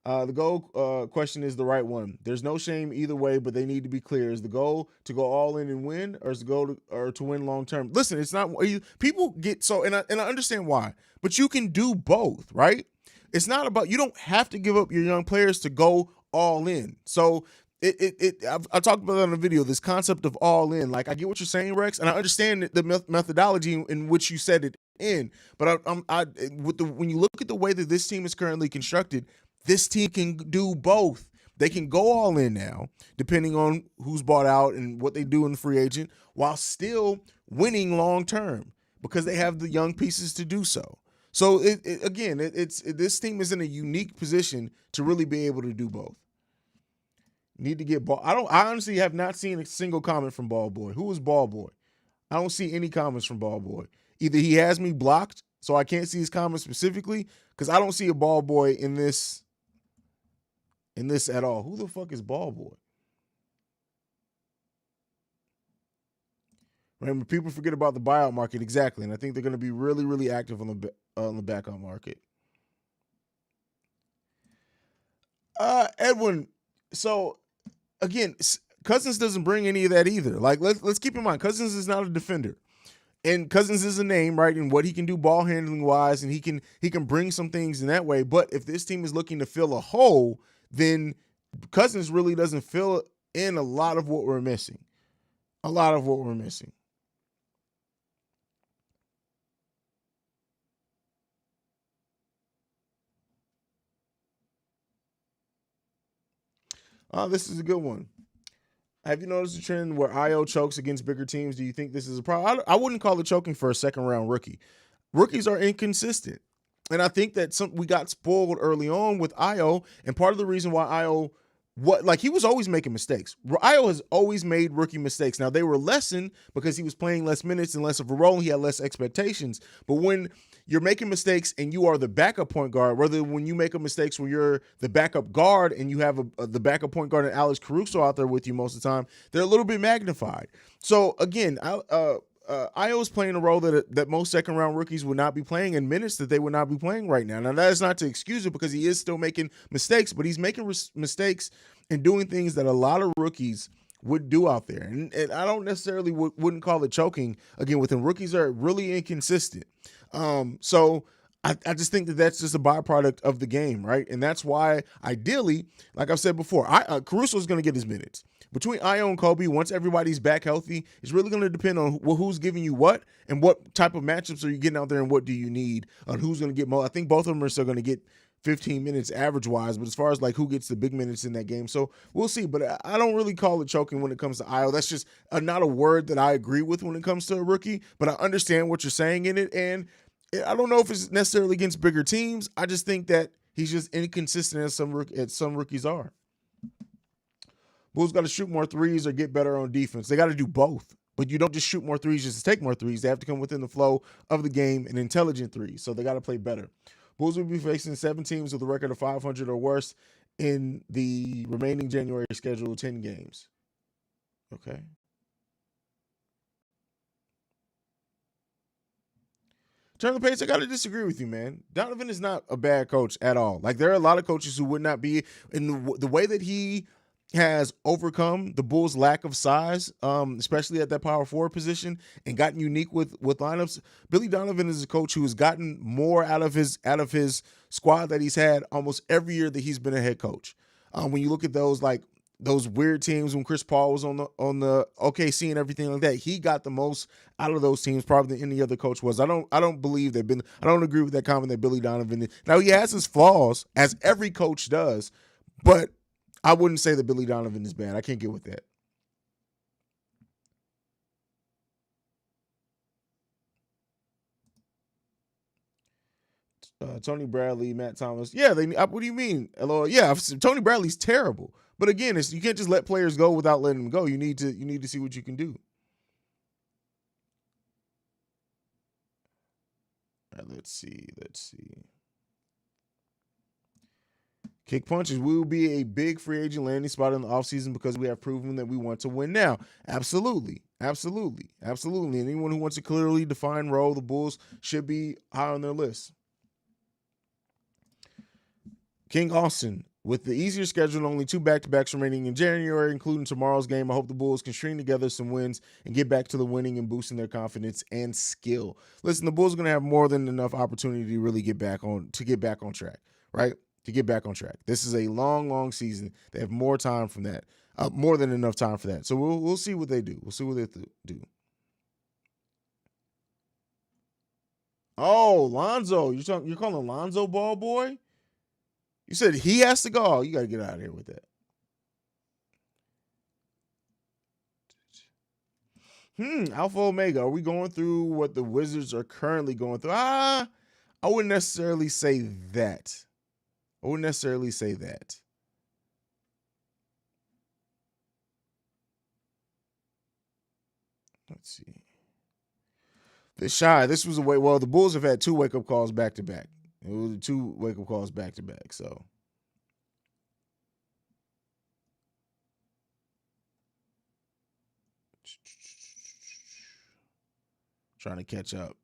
The goal question is the right one. There's no shame either way, but they need to be clear. Is the goal to go all in and win, or is the goal to win long term? Listen, it's not. People get so, and I understand why, but you can do both, right? It's not about, you don't have to give up your young players to go all in. So I talked about that in the video, this concept of all in. Like, I get what you're saying, Rex, and I understand the methodology in which you said it in. But when you look at the way that this team is currently constructed, this team can do both. They can go all in now, depending on who's bought out and what they do in the free agent, while still winning long term because they have the young pieces to do so. So this team is in a unique position to really be able to do both. Need to get ball. I honestly have not seen a single comment from Ball Boy. Who is Ball Boy? I don't see any comments from Ball Boy. Either he has me blocked, so I can't see his comments specifically, because I don't see a Ball Boy in this at all. Who the fuck is Ball Boy? Remember, people forget about the buyout market, exactly, and I think they're going to be really, really active on the backup market. Edwin, so again, Cousins doesn't bring any of that either. Like, let's keep in mind, Cousins is not a defender. And Cousins is a name, right? And what he can do ball handling wise, and he can bring some things in that way. But if this team is looking to fill a hole, then Cousins really doesn't fill in a lot of what we're missing. A lot of what we're missing. This is a good one. Have you noticed a trend where IO chokes against bigger teams? Do you think this is a problem? I wouldn't call it choking for a second-round rookie. Rookies are inconsistent. And I think that we got spoiled early on with IO, and part of the reason why IO, he was always making mistakes. IO has always made rookie mistakes. Now, they were lessened because he was playing less minutes and less of a role, and he had less expectations. But when you're making mistakes and you are the backup point guard, rather than when you make a mistakes when you're the backup guard and you have the backup point guard and Alex Caruso out there with you most of the time, they're a little bit magnified. So again, IO is playing a role that most second-round rookies would not be playing, in minutes that they would not be playing right now. Now, that is not to excuse it, because he is still making mistakes, but he's making mistakes and doing things that a lot of rookies would do out there. And I don't necessarily wouldn't call it choking. Again, with him, rookies are really inconsistent. So I just think that that's just a byproduct of the game, right? And that's why, ideally, like I've said before, Caruso is going to get his minutes. Between Io and Kobe, once everybody's back healthy, it's really going to depend on who's giving you what and what type of matchups are you getting out there and what do you need on who's going to get more. I think both of them are still going to get 15 minutes average-wise, but as far as like who gets the big minutes in that game, so we'll see. But I don't really call it choking when it comes to Io. That's just not a word that I agree with when it comes to a rookie, but I understand what you're saying in it, and I don't know if it's necessarily against bigger teams. I just think that he's just inconsistent as some rookies are. Bulls got to shoot more threes or get better on defense. They got to do both. But you don't just shoot more threes just to take more threes. They have to come within the flow of the game and intelligent threes. So they got to play better. Bulls will be facing 7 teams with a record of 500 or worse in the remaining January schedule, 10 games. Okay. Turn the page. I got to disagree with you, man. Donovan is not a bad coach at all. Like, there are a lot of coaches who would not be in the way that he has overcome the Bulls' lack of size, especially at that power forward position, and gotten unique with lineups. Billy Donovan is a coach who has gotten more out of his squad that he's had almost every year that he's been a head coach. When you look at those weird teams when Chris Paul was on the OKC and everything like that, he got the most out of those teams probably than any other coach was. I don't believe I don't agree with that comment that Billy Donovan did. Now, he has his flaws, as every coach does, but I wouldn't say that Billy Donovan is bad. I can't get with that. Tony Bradley, Matt Thomas. Yeah, what do you mean? Hello, yeah, Tony Bradley's terrible. But again, you can't just let players go without letting them go. You need to see what you can do. All right, let's see. Kick punches. We will be a big free agent landing spot in the offseason because we have proven that we want to win now. Absolutely. Anyone who wants a clearly defined role, the Bulls should be high on their list. King Austin. With the easier schedule and only 2 back-to-backs remaining in January, including tomorrow's game, I hope the Bulls can string together some wins and get back to the winning and boosting their confidence and skill. Listen, the Bulls are going to have more than enough opportunity to really get back on track, right? To get back on track. This is a long, long season. They have more time from that, more than enough time for that. So we'll see what they do. We'll see what they do. Oh, Lonzo, you're calling Lonzo ball boy? You said he has to go. Oh, you got to get out of here with that. Alpha Omega. Are we going through what the Wizards are currently going through? I wouldn't necessarily say that. Let's see. This was the Bulls have had 2 wake-up calls back-to-back. It was 2 wake-up calls back-to-back, so. Trying to catch up.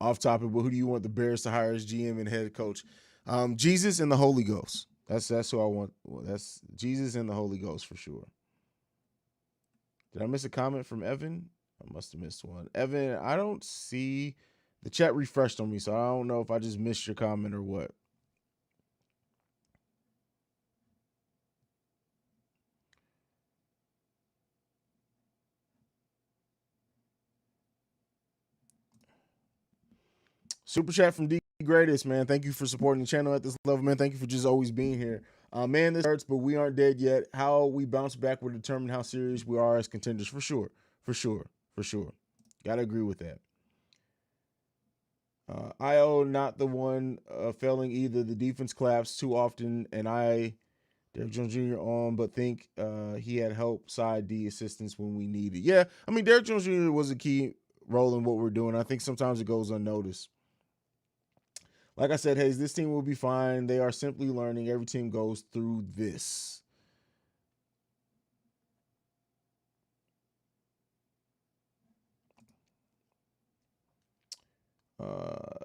Off topic, but who do you want the Bears to hire as GM and head coach? Jesus and the Holy Ghost. That's who I want. Well, that's Jesus and the Holy Ghost for sure. Did I miss a comment from Evan? I must have missed one. Evan, I don't see the chat refreshed on me, so I don't know if I just missed your comment or what. Super chat from D Greatest, man. Thank you for supporting the channel at this level, man. Thank you for just always being here. Man, this hurts, but we aren't dead yet. How we bounce back will determine how serious we are as contenders, for sure. Gotta agree with that. IO not the one failing either. The defense collapsed too often, and Derrick Jones Jr. on, but think he had help side D assistance when we needed. Yeah, I mean, Derrick Jones Jr. was a key role in what we're doing. I think sometimes it goes unnoticed. Like I said, Haize, this team will be fine. They are simply learning. Every team goes through this.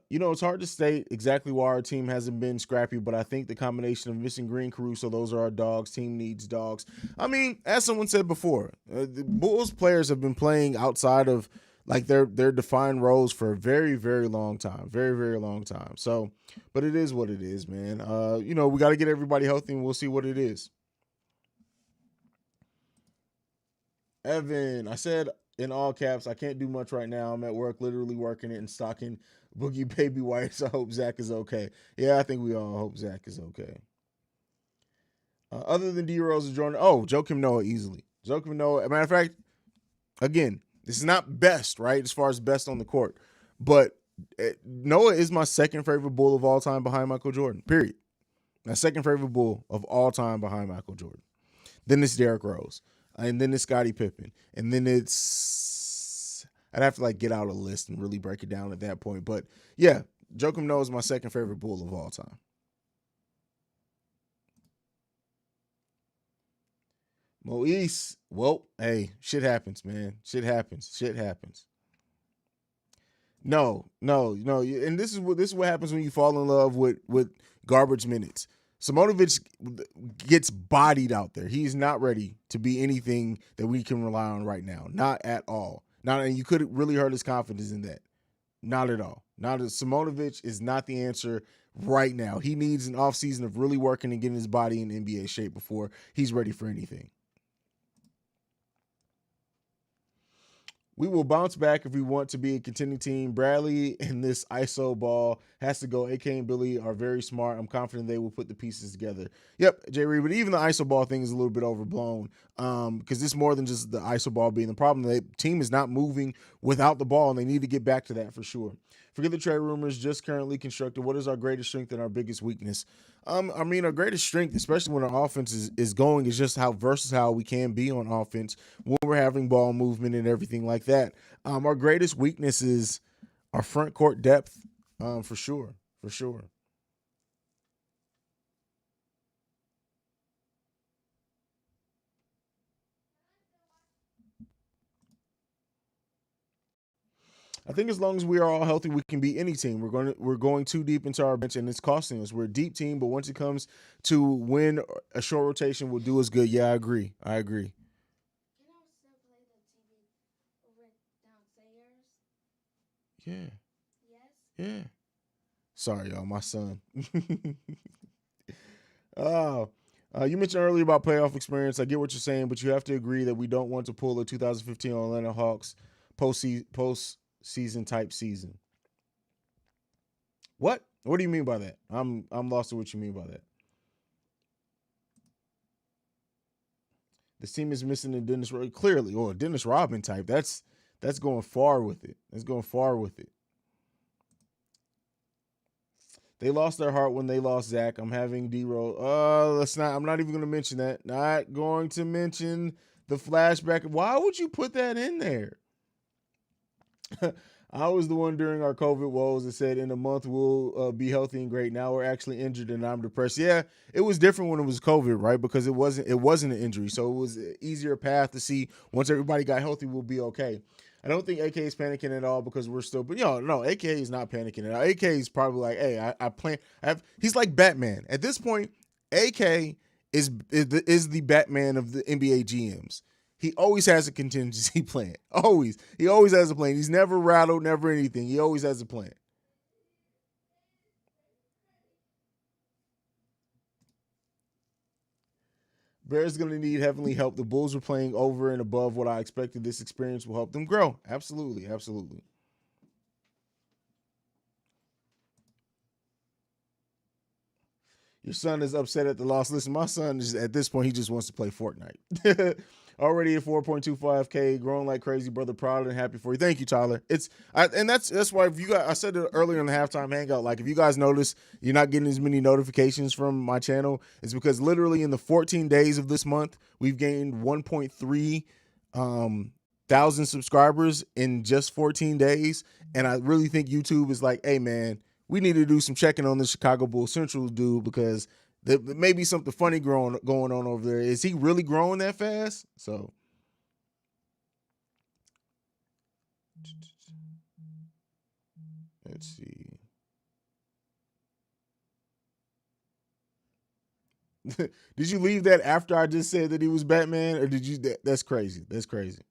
It's hard to state exactly why our team hasn't been scrappy, but I think the combination of missing Green, Caruso, those are our dogs. Team needs dogs. I mean, as someone said before, the Bulls players have been playing outside of like their defined roles for a very, very long time. Very, very long time. So, but it is what it is, man. We got to get everybody healthy and we'll see what it is. Evan, I said in all caps, I can't do much right now. I'm at work, literally working it and stocking Boogie Baby Whites. I hope Zach is okay. Yeah, I think we all hope Zach is okay. Other than D Rose and Jordan, Joakim Noah easily. Joakim Noah, matter of fact, again, this is not best, right? As far as best on the court. But Noah is my second favorite Bull of all time behind Michael Jordan, period. My second favorite Bull of all time behind Michael Jordan. Then it's Derrick Rose. And then it's Scottie Pippen. And then I'd have to get out a list and really break it down at that point. But yeah, Joakim Noah is my second favorite Bull of all time. Moise, well, hey, shit happens, man. Shit happens. No, and this is what happens when you fall in love with garbage minutes. Simonovic gets bodied out there. He's not ready to be anything that we can rely on right now. Not at all. And you could really hurt his confidence in that. Not at all. Simonovic is not the answer right now. He needs an offseason of really working and getting his body in NBA shape before he's ready for anything. We will bounce back if we want to be a contending team. Bradley and this ISO ball has to go. AK and Billy are very smart. I'm confident they will put the pieces together. Yep, Jay Reed, but even the ISO ball thing is a little bit overblown because it's more than just the ISO ball being the problem. The team is not moving without the ball, and they need to get back to that for sure. Forget the trade rumors, just currently constructed. What is our greatest strength and our biggest weakness? Our greatest strength, especially when our offense is going, is just how versatile we can be on offense when we're having ball movement and everything like that. Our greatest weakness is our front court depth, for sure. I think as long as we are all healthy, we can beat any team. We're going too deep into our bench, and it's costing us. We're a deep team, but once it comes to win, a short rotation will do us good. Yeah, I agree. I agree. Yeah, yeah. Sorry, y'all. My son. Oh, you mentioned earlier about playoff experience. I get what you're saying, but you have to agree that we don't want to pull a 2015 Atlanta Hawks postseason type season. What? What do you mean by that? I'm lost to what you mean by that. This team is missing a clearly, or a Dennis Rodman type. That's going far with it. That's going far with it. They lost their heart when they lost Zach. I'm having D-Roll. Let's not. I'm not even going to mention that. Not going to mention the flashback. Why would you put that in there? I was the one during our COVID woes that said in a month we'll be healthy and great. Now we're actually injured and I'm depressed. Yeah, it was different when it was COVID, right? Because it wasn't an injury, so it was an easier path to see. Once everybody got healthy, we'll be okay. I don't think AK is panicking at all because we're still, but no, AK is not panicking at all. AK is probably like, hey, I plan. He's like Batman at this point. AK is the Batman of the NBA GMs. He always has a contingency plan. Always. He always has a plan. He's never rattled, never anything. He always has a plan. Bears going to need heavenly help. The Bulls are playing over and above what I expected. This experience will help them grow. Absolutely. Absolutely. Your son is upset at the loss. Listen, my son is at this point, he just wants to play Fortnite. Already at 4.25K, growing like crazy, brother. Proud and happy for you. Thank you, Tyler. And that's why if you guys, I said it earlier in the halftime hangout. Like if you guys notice you're not getting as many notifications from my channel, it's because literally in the 14 days of this month, we've gained 1.3 thousand subscribers in just 14 days. And I really think YouTube is like, hey man, we need to do some checking on the Chicago Bulls Central dude because there may be something funny going on over there. Is he really growing that fast? So let's see. Did you leave that after I just said that he was Batman, or did you? That's crazy. That's crazy.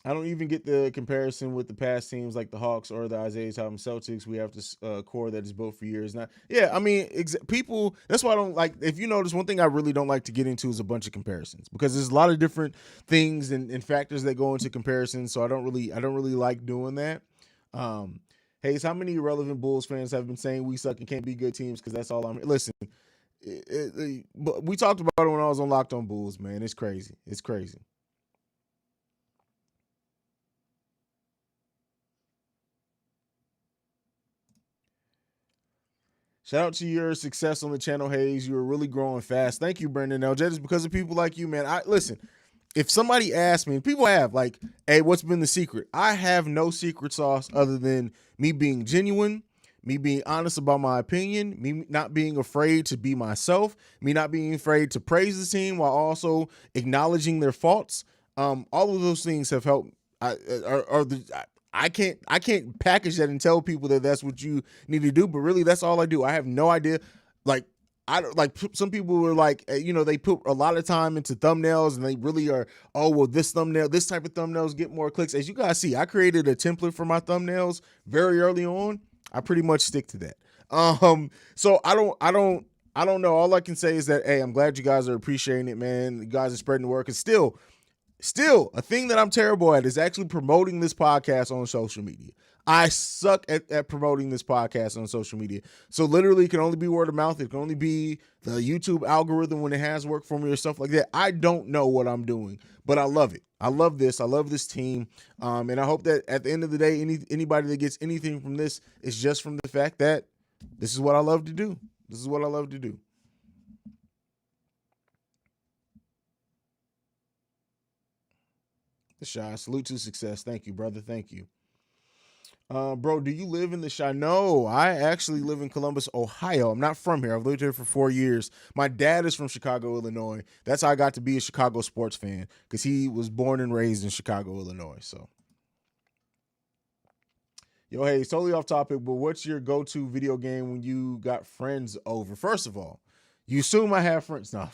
I don't even get the comparison with the past teams like the Hawks or the Isaiah Thomas Celtics. We have this core that is built for years now. Yeah, I mean, people. That's why I don't like. If you notice, one thing I really don't like to get into is a bunch of comparisons because there's a lot of different things and factors that go into comparisons. So I don't really like doing that. Um, Hayes, how many relevant Bulls fans have been saying we suck and can't be good teams? Because that's all I'm. Listen, but we talked about it when I was on Locked On Bulls. Man, it's crazy. It's crazy. Shout out to your success on the channel, Hayes. You are really growing fast. Thank you, Brendan. Now, just because of people like you, man. I listen. If somebody asks me, people have like, "Hey, what's been the secret?" I have no secret sauce other than me being genuine, me being honest about my opinion, me not being afraid to be myself, me not being afraid to praise the team while also acknowledging their faults. All of those things have helped. Are the I can't package that and tell people that that's what you need to do, but really that's all I do. I have no idea. Like I don't like some people were like, they put a lot of time into thumbnails and they really are, oh, well, this type of thumbnails get more clicks. As you guys see, I created a template for my thumbnails very early on. I pretty much stick to that. So I don't know. All I can say is that, hey, I'm glad you guys are appreciating it, man. You guys are spreading the word. And still, a thing that I'm terrible at is actually promoting this podcast on social media. I suck at promoting this podcast on social media. So literally it can only be word of mouth. It can only be the YouTube algorithm when it has worked for me or stuff like that. I don't know what I'm doing, but I love it. I love this. I love this team. And I hope that at the end of the day, anybody that gets anything from this is just from the fact that this is what I love to do. This is what I love to do. The shy salute to success. Thank you, brother. Thank you. Bro, do you live in the Chi? No, I actually live in Columbus, Ohio. I'm not from here. I've lived here for 4 years. My dad is from Chicago, Illinois. That's how I got to be a Chicago sports fan, because he was born and raised in Chicago, Illinois. So, yo, hey, it's totally off topic, but what's your go-to video game when you got friends over? First of all, you assume I have friends. No,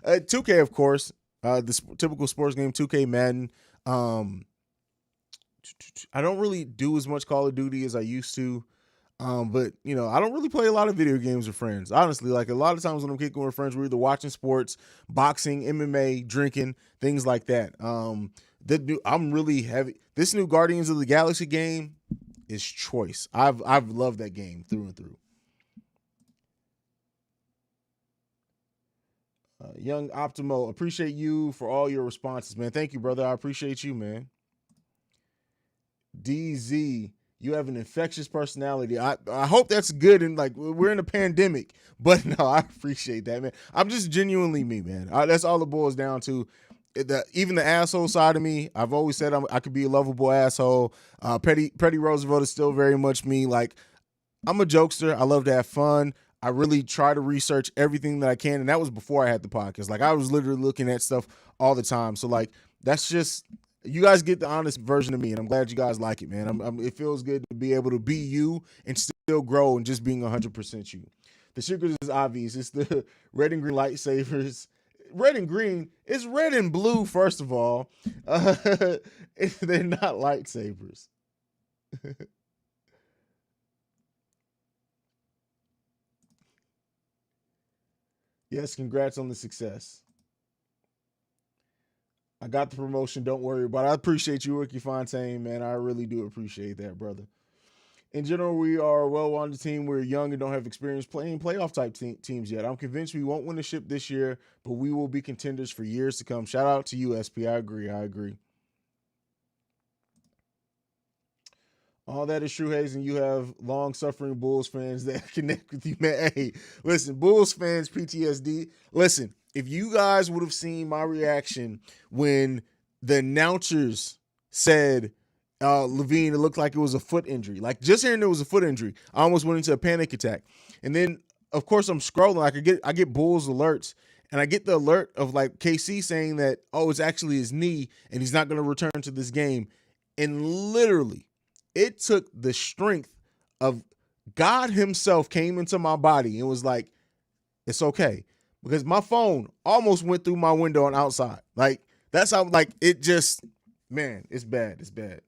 2K, of course. Typical sports game, 2K, Madden. I don't really do as much Call of Duty as I used to. But I don't really play a lot of video games with friends. Honestly, like a lot of times when I'm kicking with friends, we're either watching sports, boxing, MMA, drinking, things like that. I'm really heavy. This new Guardians of the Galaxy game is choice. I've loved that game through and through. Young Optimo, appreciate you for all your responses, man. Thank you, brother. I appreciate you, man. DZ, you have an infectious personality. I hope that's good. And like, we're in a pandemic, but no, I appreciate that, man. I'm just genuinely me, man. That's all it boils down to. Even the asshole side of me, I've always said I could be a lovable asshole. Petty Roosevelt is still very much me. Like, I'm a jokester. I love to have fun. I really try to research everything that I can. And that was before I had the podcast. Like, I was literally looking at stuff all the time. So like, that's just, you guys get the honest version of me, and I'm glad you guys like it, man. It feels good to be able to be you and still grow and just being 100% you. The secret is obvious. It's the red and green lightsabers. Red and green. It's red and blue, first of all. They're not lightsabers. Yes, congrats on the success. I got the promotion. Don't worry about it. I appreciate you, Ricky Fontaine, man. I really do appreciate that, brother. In general, we are a well-rounded team. We're young and don't have experience playing playoff type teams yet. I'm convinced we won't win the ship this year, but we will be contenders for years to come. Shout out to you, SP. I agree. All that is true, Haize, and you have long-suffering Bulls fans that connect with you, man. Hey, listen, Bulls fans, PTSD. Listen, if you guys would have seen my reaction when the announcers said LaVine, it looked like it was a foot injury. Like, just hearing it was a foot injury, I almost went into a panic attack. And then, of course, I'm scrolling. I get Bulls alerts, and I get the alert of like KC saying that, oh, it's actually his knee, and he's not going to return to this game. And literally, it took the strength of God himself came into my body and was like, it's okay. Because my phone almost went through my window and outside. Like, that's how, like, it just, man, it's bad. It's bad.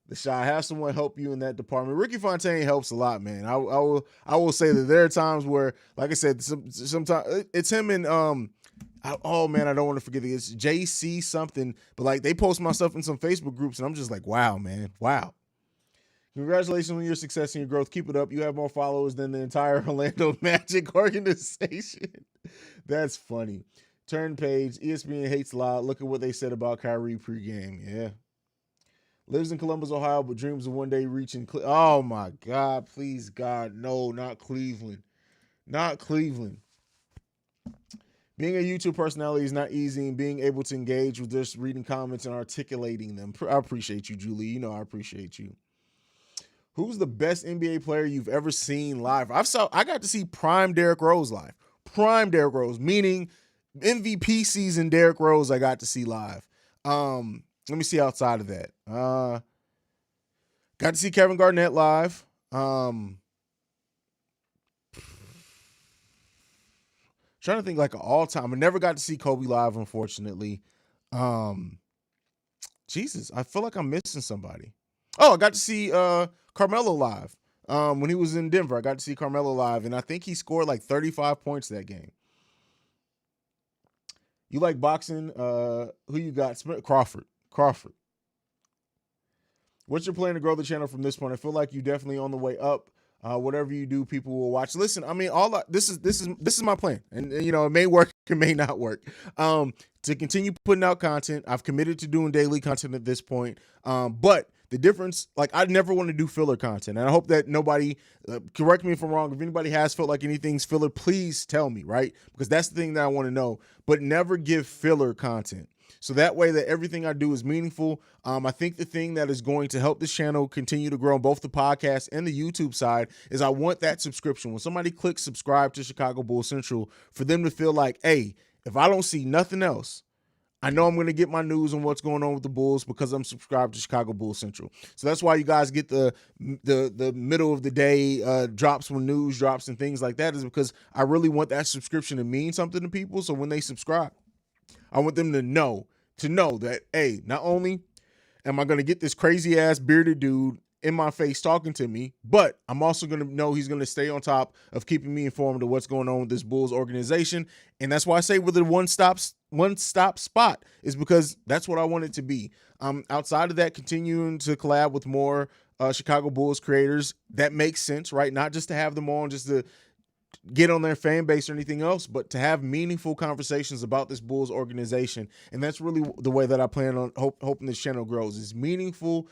The Shy, have someone help you in that department. Ricky Fontaine helps a lot, man. I will say that there are times where, like I said, sometimes it's him and oh man, I don't want to forget it. It's JC something, but like they post my stuff in some Facebook groups, and I'm just like, wow, man, wow. Congratulations on your success and your growth. Keep it up. You have more followers than the entire Orlando Magic organization. That's funny. Turn page. ESPN hates loud. Look at what they said about Kyrie pregame. Yeah. Lives in Columbus, Ohio, but dreams of one day reaching. Oh my God! Please, God, no, not Cleveland, not Cleveland. Being a YouTube personality is not easy, and being able to engage with just reading comments and articulating them. I appreciate you, Julie. You know I appreciate you. Who's the best NBA player you've ever seen live? I got to see prime Derrick Rose live. Prime Derrick Rose, meaning MVP season Derrick Rose. I got to see live. Let me see outside of that. Got to see Kevin Garnett live. Trying to think like an all-time. I never got to see Kobe live, unfortunately. Jesus, I feel like I'm missing somebody. Oh, I got to see Carmelo live. When he was in Denver, I got to see Carmelo live, and I think he scored like 35 points that game. You like boxing? Who you got? Crawford. What's your plan to grow the channel from this point? I feel like you're definitely on the way up. Whatever you do, people will watch. Listen, I mean, this is my plan, and you know, it may work, it may not work. To continue putting out content, I've committed to doing daily content at this point. But the difference, like, I never want to do filler content, and I hope that nobody correct me if I'm wrong. If anybody has felt like anything's filler, please tell me, right? Because that's the thing that I want to know. But never give filler content. So that way that everything I do is meaningful. I think the thing that is going to help this channel continue to grow on both the podcast and the YouTube side is I want that subscription. When somebody clicks subscribe to Chicago Bulls Central, for them to feel like, hey, if I don't see nothing else, I know I'm going to get my news on what's going on with the Bulls because I'm subscribed to Chicago Bulls Central. So that's why you guys get the middle of the day drops when news drops and things like that, is because I really want that subscription to mean something to people. So when they subscribe, I want them to know that, hey, not only am I going to get this crazy ass bearded dude in my face talking to me, but I'm also going to know he's going to stay on top of keeping me informed of what's going on with this Bulls organization. And that's why I say we're the one-stop spot, is because that's what I want it to be. Outside of that, continuing to collab with more Chicago Bulls creators, that makes sense, right? Not just to have them on just to get on their fan base or anything else, but to have meaningful conversations about this Bulls organization. And that's really the way that I plan on hoping this channel grows, is meaningful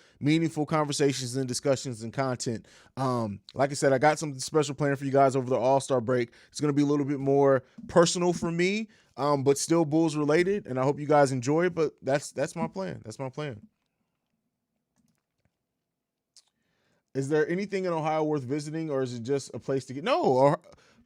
conversations and discussions and content. Like I said, I got something special planned for you guys over the All-Star break. It's going to be a little bit more personal for me, but still Bulls related. And I hope you guys enjoy it, but that's my plan. That's my plan. Is there anything in Ohio worth visiting, or is it just a place to get? No, or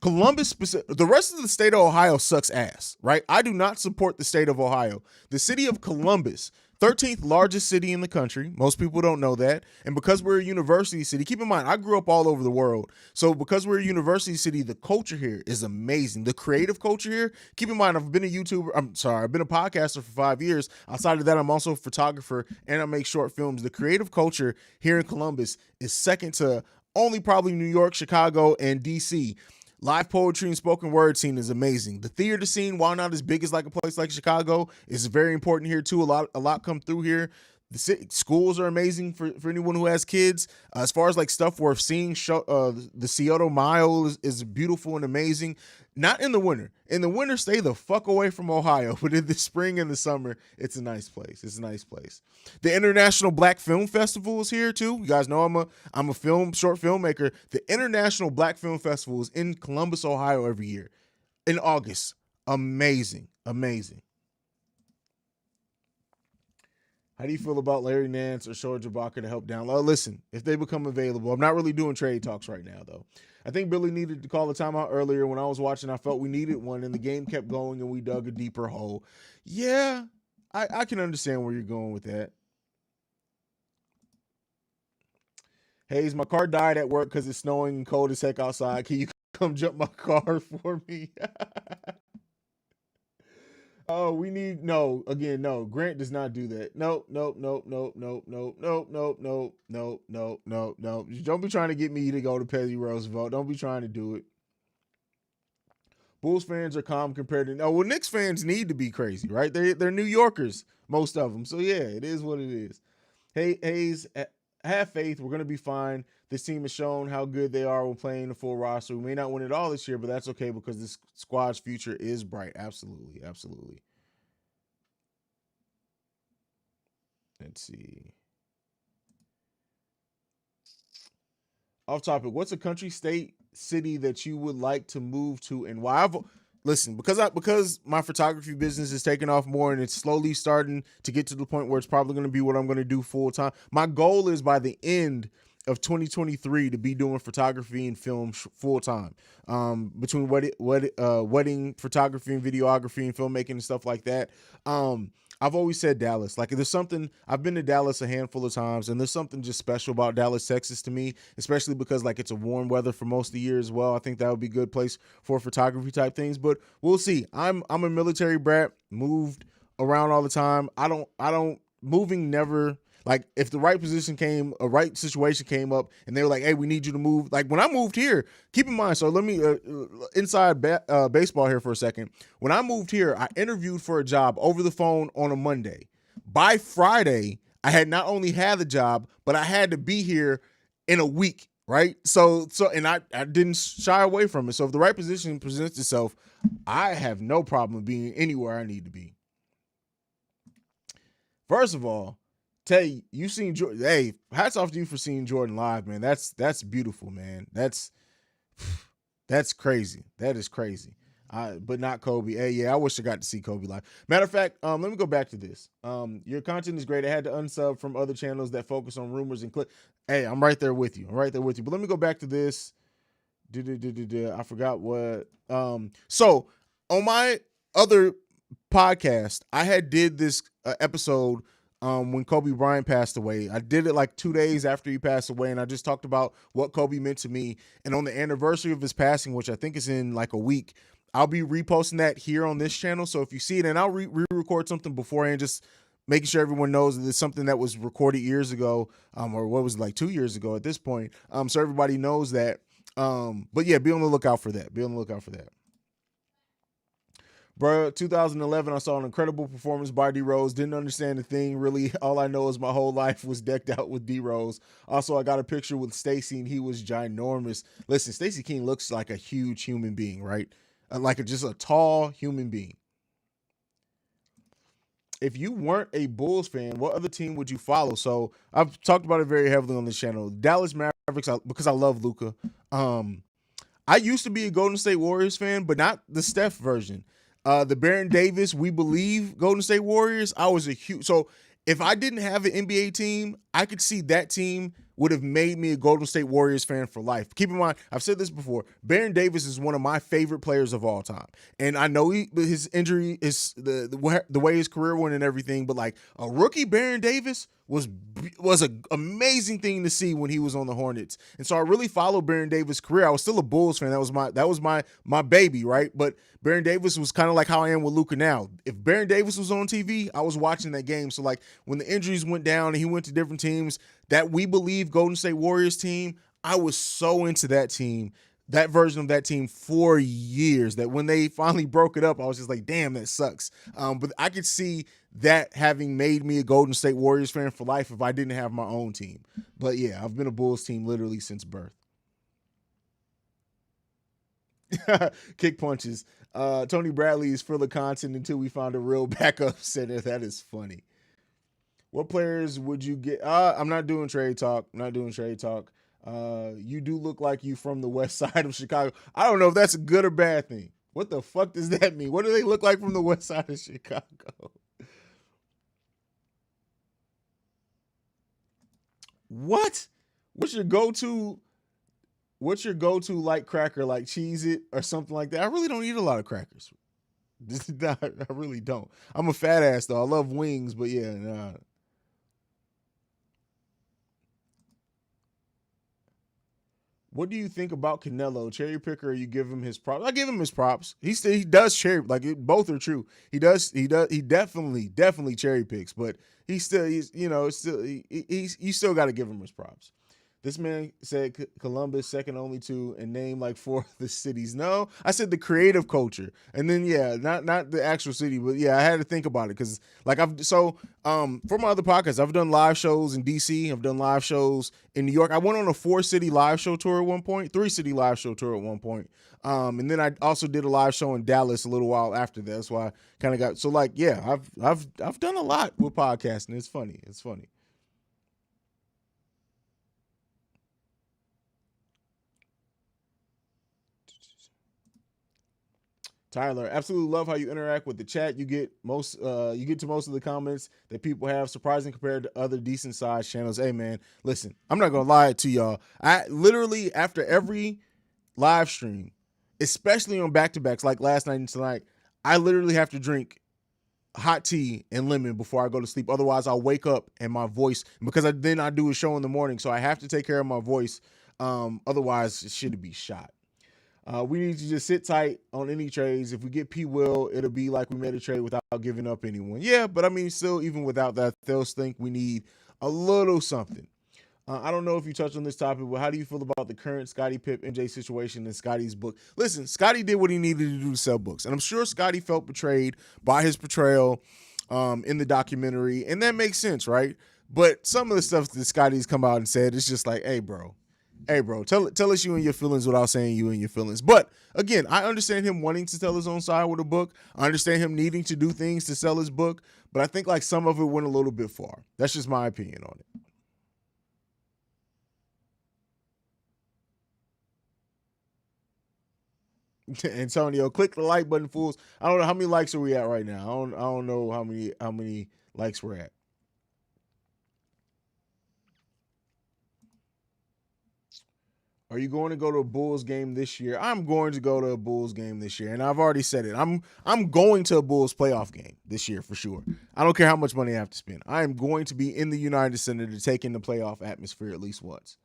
Columbus, the rest of the state of Ohio sucks ass, right? I do not support the state of Ohio. The city of Columbus, 13th largest city in the country. Most people don't know that. And because we're a university city, keep in mind, I grew up all over the world. So because we're a university city, the culture here is amazing. The creative culture here, keep in mind, I've been a podcaster for 5 years. Outside of that, I'm also a photographer and I make short films. The creative culture here in Columbus is second to only probably New York, Chicago, and DC. Live poetry and spoken word scene is amazing. The theater scene, while not as big as like a place like Chicago, is very important here too. A lot come through here. The schools are amazing for anyone who has kids. As far as like stuff worth seeing, the Scioto Mile is beautiful and amazing. Not in the winter. In the winter, stay the fuck away from Ohio. But in the spring and the summer, it's a nice place. It's a nice place. The International Black Film Festival is here too. You guys know I'm a short filmmaker. The International Black Film Festival is in Columbus, Ohio every year in August. Amazing. How do you feel about Larry Nance or Serge Ibaka to help download? Listen, if they become available, I'm not really doing trade talks right now, though. I think Billy needed to call a timeout earlier. When I was watching, I felt we needed one, and the game kept going, and we dug a deeper hole. Yeah, I can understand where you're going with that. Haize, my car died at work because it's snowing and cold as heck outside. Can you come jump my car for me? Oh, no. Grant does not do that. Nope. Don't be trying to get me to go to Petty Roosevelt. Don't be trying to do it. Bulls fans are calm compared to, Knicks fans need to be crazy, right? They're New Yorkers, most of them. So yeah, it is what it is. Hey, Haize, have faith. We're going to be fine. This team has shown how good they are when playing the full roster. We may not win it all this year, but that's okay because this squad's future is bright. Absolutely. Let's see. Off topic. What's a country, state, city that you would like to move to and why? Listen, because my photography business is taking off more and it's slowly starting to get to the point where it's probably going to be what I'm going to do full time. My goal is by the end of 2023 to be doing photography and film full time. Between wedding photography and videography and filmmaking and stuff like that. I've always said Dallas. Like, there's something, I've been to Dallas a handful of times, and there's something just special about Dallas, Texas to me, especially because, like, it's a warm weather for most of the year as well. I think that would be a good place for photography type things, but we'll see. I'm a military brat, moved around all the time. Moving never, like, if the right situation came up and they were like, hey, we need you to move. Like, when I moved here, keep in mind, so let me, inside baseball here for a second. When I moved here, I interviewed for a job over the phone on a Monday. By Friday, I had not only had the job, but I had to be here in a week, right? So and I didn't shy away from it. So if the right position presents itself, I have no problem being anywhere I need to be. First of all, Tay, you seen Jordan. Hey, hats off to you for seeing Jordan live, man. That's beautiful, man. That's crazy. That is crazy. But not Kobe. Hey, yeah, I wish I got to see Kobe live. Matter of fact, let me go back to this. Your content is great. I had to unsub from other channels that focus on rumors and clip. Hey, I'm right there with you. I'm right there with you. But let me go back to this. I forgot what. So on my other podcast, I had did this episode when Kobe Bryant passed away. I did it like 2 days after he passed away, and I just talked about what Kobe meant to me. And on the anniversary of his passing, which I think is in like a week, I'll be reposting that here on this channel. So if you see it, and I'll re-record something beforehand, just making sure everyone knows that it's something that was recorded years ago, or what was it, like 2 years ago at this point. So everybody knows that. But yeah, be on the lookout for that. Be on the lookout for that. Bro, 2011, I saw an incredible performance by D Rose. Didn't understand the thing really. All I know is my whole life was decked out with D Rose. Also, I got a picture with Stacey, and he was ginormous. Listen, Stacey King looks like a huge human being, right? Just a tall human being. If you weren't a Bulls fan, what other team would you follow? So I've talked about it very heavily on this channel. Dallas Mavericks, because I love Luka. I used to be a Golden State Warriors fan, but not the Steph version. The Baron Davis, we believe Golden State Warriors. I was a huge. So if I didn't have an NBA team, I could see that team would have made me a Golden State Warriors fan for life. Keep in mind, I've said this before. Baron Davis is one of my favorite players of all time, and I know his injury is the way his career went and everything. But like a rookie Baron Davis was an amazing thing to see when he was on the Hornets. And so I really followed Baron Davis' career. I was still a Bulls fan. That was my baby, right? But Baron Davis was kind of like how I am with Luka now. If Baron Davis was on TV, I was watching that game. So like when the injuries went down and he went to different teams, that we believe Golden State Warriors team, I was so into that team, that version of that team for years, that when they finally broke it up, I was just like, damn, that sucks. But I could see that having made me a Golden State Warriors fan for life if I didn't have my own team. But yeah, I've been a Bulls team literally since birth. Kick punches. Tony Bradley is full of content until we found a real backup center. That is funny. What players would you get? I'm not doing trade talk. I'm not doing trade talk. You do look like you from the west side of Chicago. I don't know if that's a good or bad thing. What the fuck does that mean? What do they look like from the west side of Chicago? What? What's your go-to? What's your go-to light cracker, like Cheez-It or something like that? I really don't eat a lot of crackers. I really don't. I'm a fat ass though. I love wings, but yeah, nah. What do you think about Canelo? Cherry picker, or you give him his props? I give him his props. He does cherry, like both are true. He definitely cherry picks, but he's you still got to give him his props. This man said Columbus second only to and name like 4 of the cities. No, I said the creative culture, and then yeah, not the actual city, but yeah, I had to think about it because like for my other podcasts, I've done live shows in DC, I've done live shows in New York. I went on a 4-city live show tour at one point, 3-city live show tour at one point, and then I also did a live show in Dallas a little while after that. That's why I kind of got so like yeah, I've done a lot with podcasting. It's funny. It's funny. Tyler, absolutely love how you interact with the chat. You get to most of the comments that people have, surprising compared to other decent sized channels. Hey man, listen, I'm not gonna lie to y'all. I literally after every live stream, especially on back to backs like last night and tonight, I literally have to drink hot tea and lemon before I go to sleep. Otherwise, I'll wake up and my voice because then I do a show in the morning, so I have to take care of my voice. Otherwise, it should be shot. We need to just sit tight on any trades. If we get P. Will, it'll be like we made a trade without giving up anyone. Yeah, but I mean, still, even without that, they'll think we need a little something. I don't know if you touched on this topic, but how do you feel about the current Scottie Pipp MJ situation in Scotty's book? Listen, Scotty did what he needed to do to sell books, and I'm sure Scotty felt betrayed by his portrayal in the documentary, and that makes sense, right? But some of the stuff that Scotty's come out and said, it's just like, hey, bro, tell us you and your feelings without saying you and your feelings. But again, I understand him wanting to tell his own side with a book. I understand him needing to do things to sell his book, but I think like some of it went a little bit far. That's just my opinion on it. Antonio, click the like button, fools. I don't know how many likes are we at right now. I don't know how many likes we're at. Are you going to go to a Bulls game this year? I'm going to go to a Bulls game this year, and I've already said it. I'm going to a Bulls playoff game this year for sure. I don't care how much money I have to spend. I am going to be in the United Center to take in the playoff atmosphere at least once.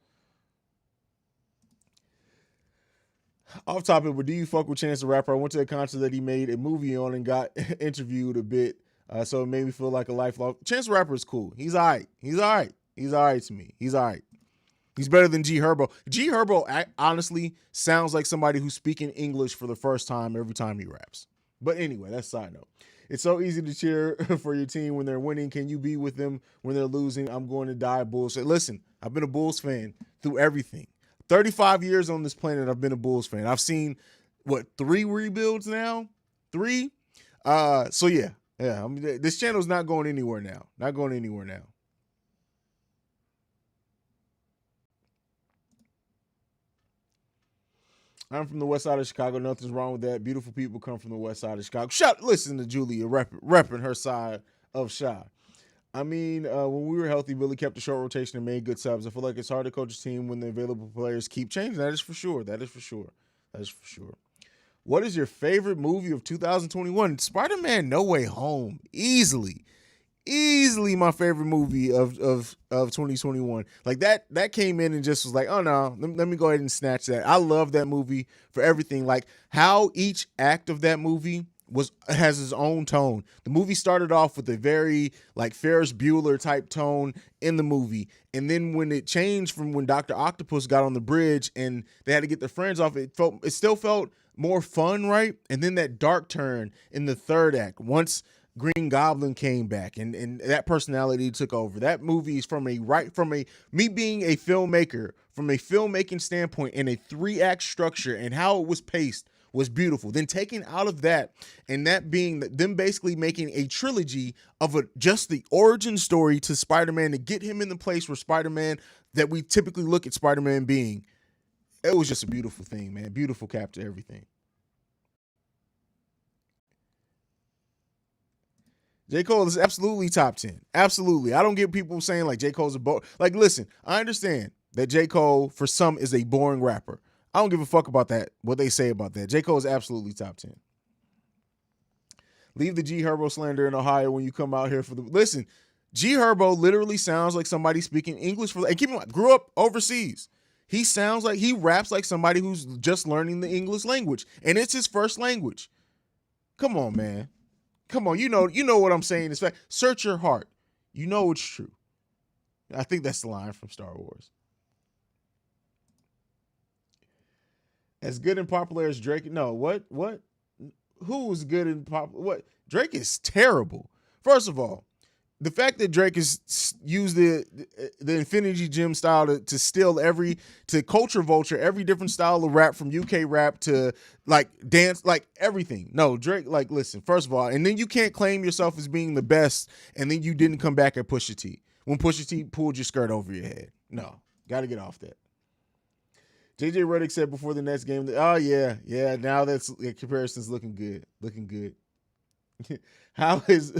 Off topic, but do you fuck with Chance the Rapper? I went to a concert that he made a movie on and got interviewed a bit, so it made me feel like a lifelong. Chance the Rapper is cool. He's all right. He's all right. He's all right to me. He's all right. He's better than G Herbo. G Herbo honestly sounds like somebody who's speaking English for the first time every time he raps. But anyway, that's a side note. It's so easy to cheer for your team when they're winning. Can you be with them when they're losing? I'm going to die Bulls. Listen, I've been a Bulls fan through everything. 35 years on this planet, I've been a Bulls fan. I've seen, 3 rebuilds now? 3? So yeah. I mean, this channel's not going anywhere now. Not going anywhere now. I'm from the west side of Chicago. Nothing's wrong with that. Beautiful people come from the west side of Chicago. Listen to Julia repping her side of Chi. I mean, when we were healthy, Billy kept a short rotation and made good subs. I feel like it's hard to coach a team when the available players keep changing. That is for sure. What is your favorite movie of 2021? Spider-Man No Way Home. Easily my favorite movie of 2021. Like that came in and just was like, oh no, let me go ahead and snatch that. I love that movie for everything. Like how each act of that movie has its own tone. The movie started off with a very like Ferris Bueller type tone in the movie. And then when it changed from when Dr. Octopus got on the bridge and they had to get their friends off, it still felt more fun, right? And then that dark turn in the third act, once Green Goblin came back and that personality took over. That movie is me being a filmmaker, from a filmmaking standpoint, and a 3-act structure and how it was paced was beautiful. Then taking out of that and that being them basically making a trilogy of just the origin story to Spider-Man to get him in the place where Spider-Man that we typically look at Spider-Man being. It was just a beautiful thing, man. Beautiful cap to everything. J. Cole is absolutely top 10. Absolutely. I don't get people saying like J. Cole's like, listen, I understand that J. Cole for some is a boring rapper. I don't give a fuck about that, what they say about that. J. Cole is absolutely top 10. Leave the G Herbo slander in Ohio when you come out here for the... Listen, G Herbo literally sounds like somebody speaking English and keep in mind, grew up overseas. He raps like somebody who's just learning the English language, and it's his first language. Come on, man. Come on, you know what I'm saying. It's fact. Search your heart. You know it's true. I think that's the line from Star Wars. As good and popular as Drake. No, what? Who was good and popular? What? Drake is terrible. First of all, the fact that Drake has used the Infinity Gem style to steal to culture vulture every different style of rap, from UK rap to like dance, like everything. No, Drake, like, listen, first of all, and then you can't claim yourself as being the best, and then you didn't come back at Pusha T when Pusha T pulled your skirt over your head. No, got to get off that. JJ Redick said before the next game, oh yeah, now that's comparison's looking good. How is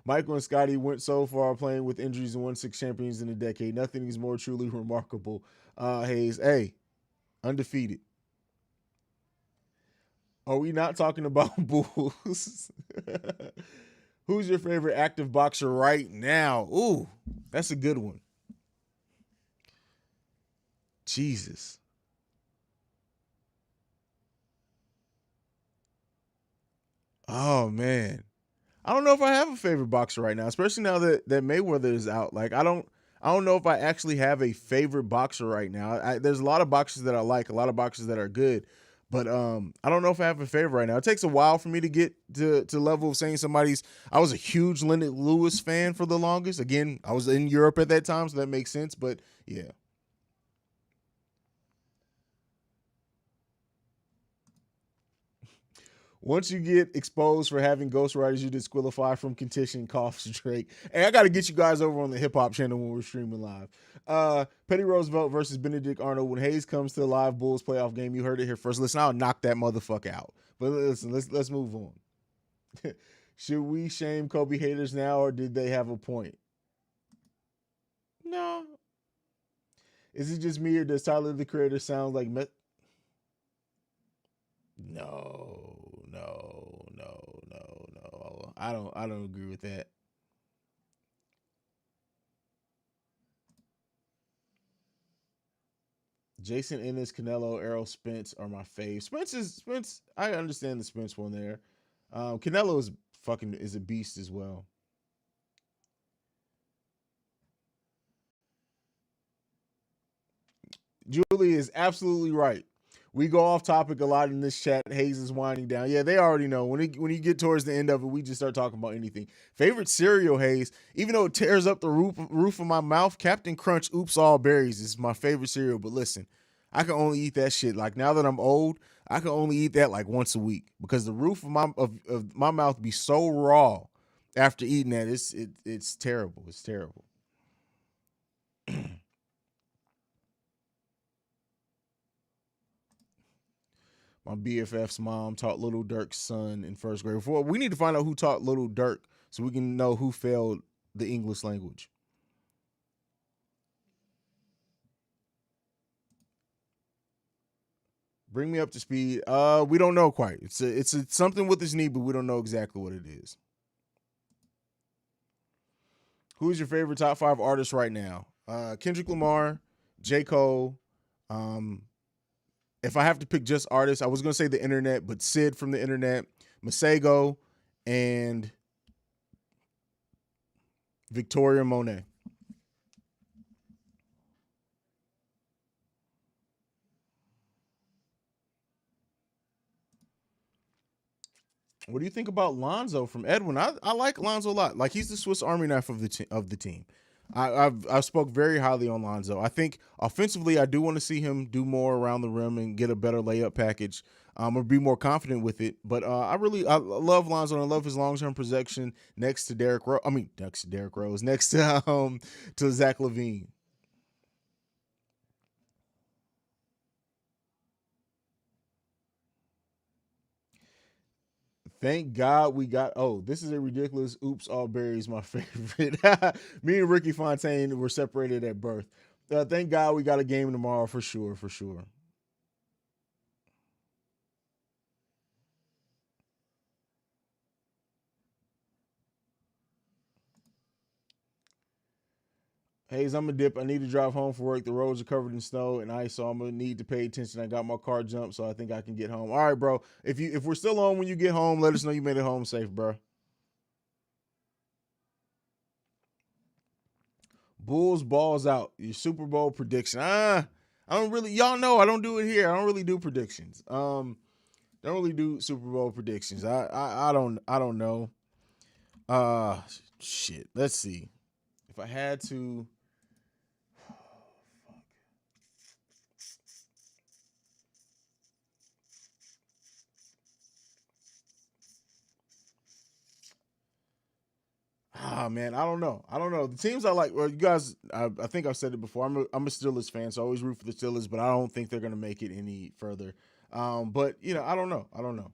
Michael and Scotty went so far playing with injuries and won 6 champions in a decade? Nothing is more truly remarkable. Haize, hey, undefeated. Are we not talking about Bulls? Who's your favorite active boxer right now? Ooh, that's a good one. Jesus. Oh man, I don't know if I have a favorite boxer right now, especially now that Mayweather is out. Like I don't know if I actually have a favorite boxer right now. There's a lot of boxers that I like, a lot of boxers that are good, but I don't know if I have a favorite right now. It takes a while for me to get to level of saying somebody's. I was a huge Leonard Lewis fan for the longest. Again, I was in Europe at that time, so that makes sense. But yeah. Once you get exposed for having ghostwriters, you disqualify from contention, coughs Drake. Hey, I got to get you guys over on the hip hop channel when we're streaming live. Petty Roosevelt versus Benedict Arnold. When Haize comes to the live Bulls playoff game, you heard it here first. Listen, I'll knock that motherfucker out. But listen, let's move on. Should we shame Kobe haters now, or did they have a point? No. Is it just me, or does Tyler the Creator sound like No. I don't agree with that. Jason Ennis, Canelo, Errol Spence are my fave. Spence. I understand the Spence one there. Canelo is a beast as well. Julie is absolutely right. We go off topic a lot in this chat. Haize is winding down. Yeah, they already know. When you get towards the end of it, we just start talking about anything. Favorite cereal, Haize, even though it tears up the roof of my mouth, Captain Crunch Oops All Berries is my favorite cereal. But listen, I can only eat that shit. Like, now that I'm old, I can only eat that like once a week because the roof of my mouth be so raw after eating that. It's terrible. It's terrible. My BFF's mom taught Little Dirk's son in first grade. We need to find out who taught Little Dirk so we can know who failed the English language. Bring me up to speed. We don't know quite. It's something with his knee, but we don't know exactly what it is. Who's your favorite top 5 artist right now? Kendrick Lamar, J. Cole. If I have to pick just artists, I was going to say the internet, but Sid from the internet, Masego, and Victoria Monet. What do you think about Lonzo from Edwin? I like Lonzo a lot. Like, he's the Swiss Army knife of the team. I've spoke very highly on Lonzo. I think offensively, I do want to see him do more around the rim and get a better layup package, or be more confident with it. But I love Lonzo, and I love his long term projection next to Derrick Rose. I mean, next to Derrick Rose, next to Zach LaVine. Thank God we got. Oh, this is a ridiculous. Oops, all berries. My favorite. Me and Ricky Fontaine were separated at birth. Thank God we got a game tomorrow for sure. For sure. Haize, I'm a dip. I need to drive home for work. The roads are covered in snow and ice, so I'm gonna need to pay attention. I got my car jumped, so I think I can get home. All right, bro. If we're still on when you get home, let us know you made it home safe, bro. Bulls balls out. Your Super Bowl prediction. I don't really. Y'all know I don't do it here. I don't really do predictions. Don't really do Super Bowl predictions. I don't know. Uh, Shit. Let's see. If I had to. Man, I don't know. I don't know. The teams I like, well, you guys, I think I've said it before. I'm a Steelers fan, so I always root for the Steelers, but I don't think they're gonna make it any further. But I don't know. I don't know.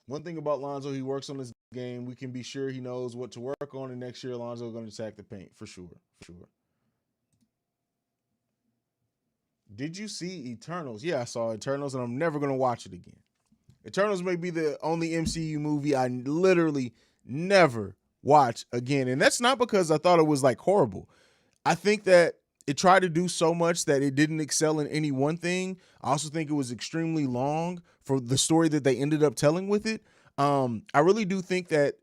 One thing about Lonzo, he works on his game. We can be sure he knows what to work on, and next year Lonzo going to attack the paint for sure. For sure. Did you see Eternals? Yeah, I saw Eternals, and I'm never gonna watch it again. Eternals may be the only MCU movie I literally never watch again. And that's not because I thought it was like horrible. I think that it tried to do so much that it didn't excel in any one thing. I also think it was extremely long for the story that they ended up telling with it. I really do think that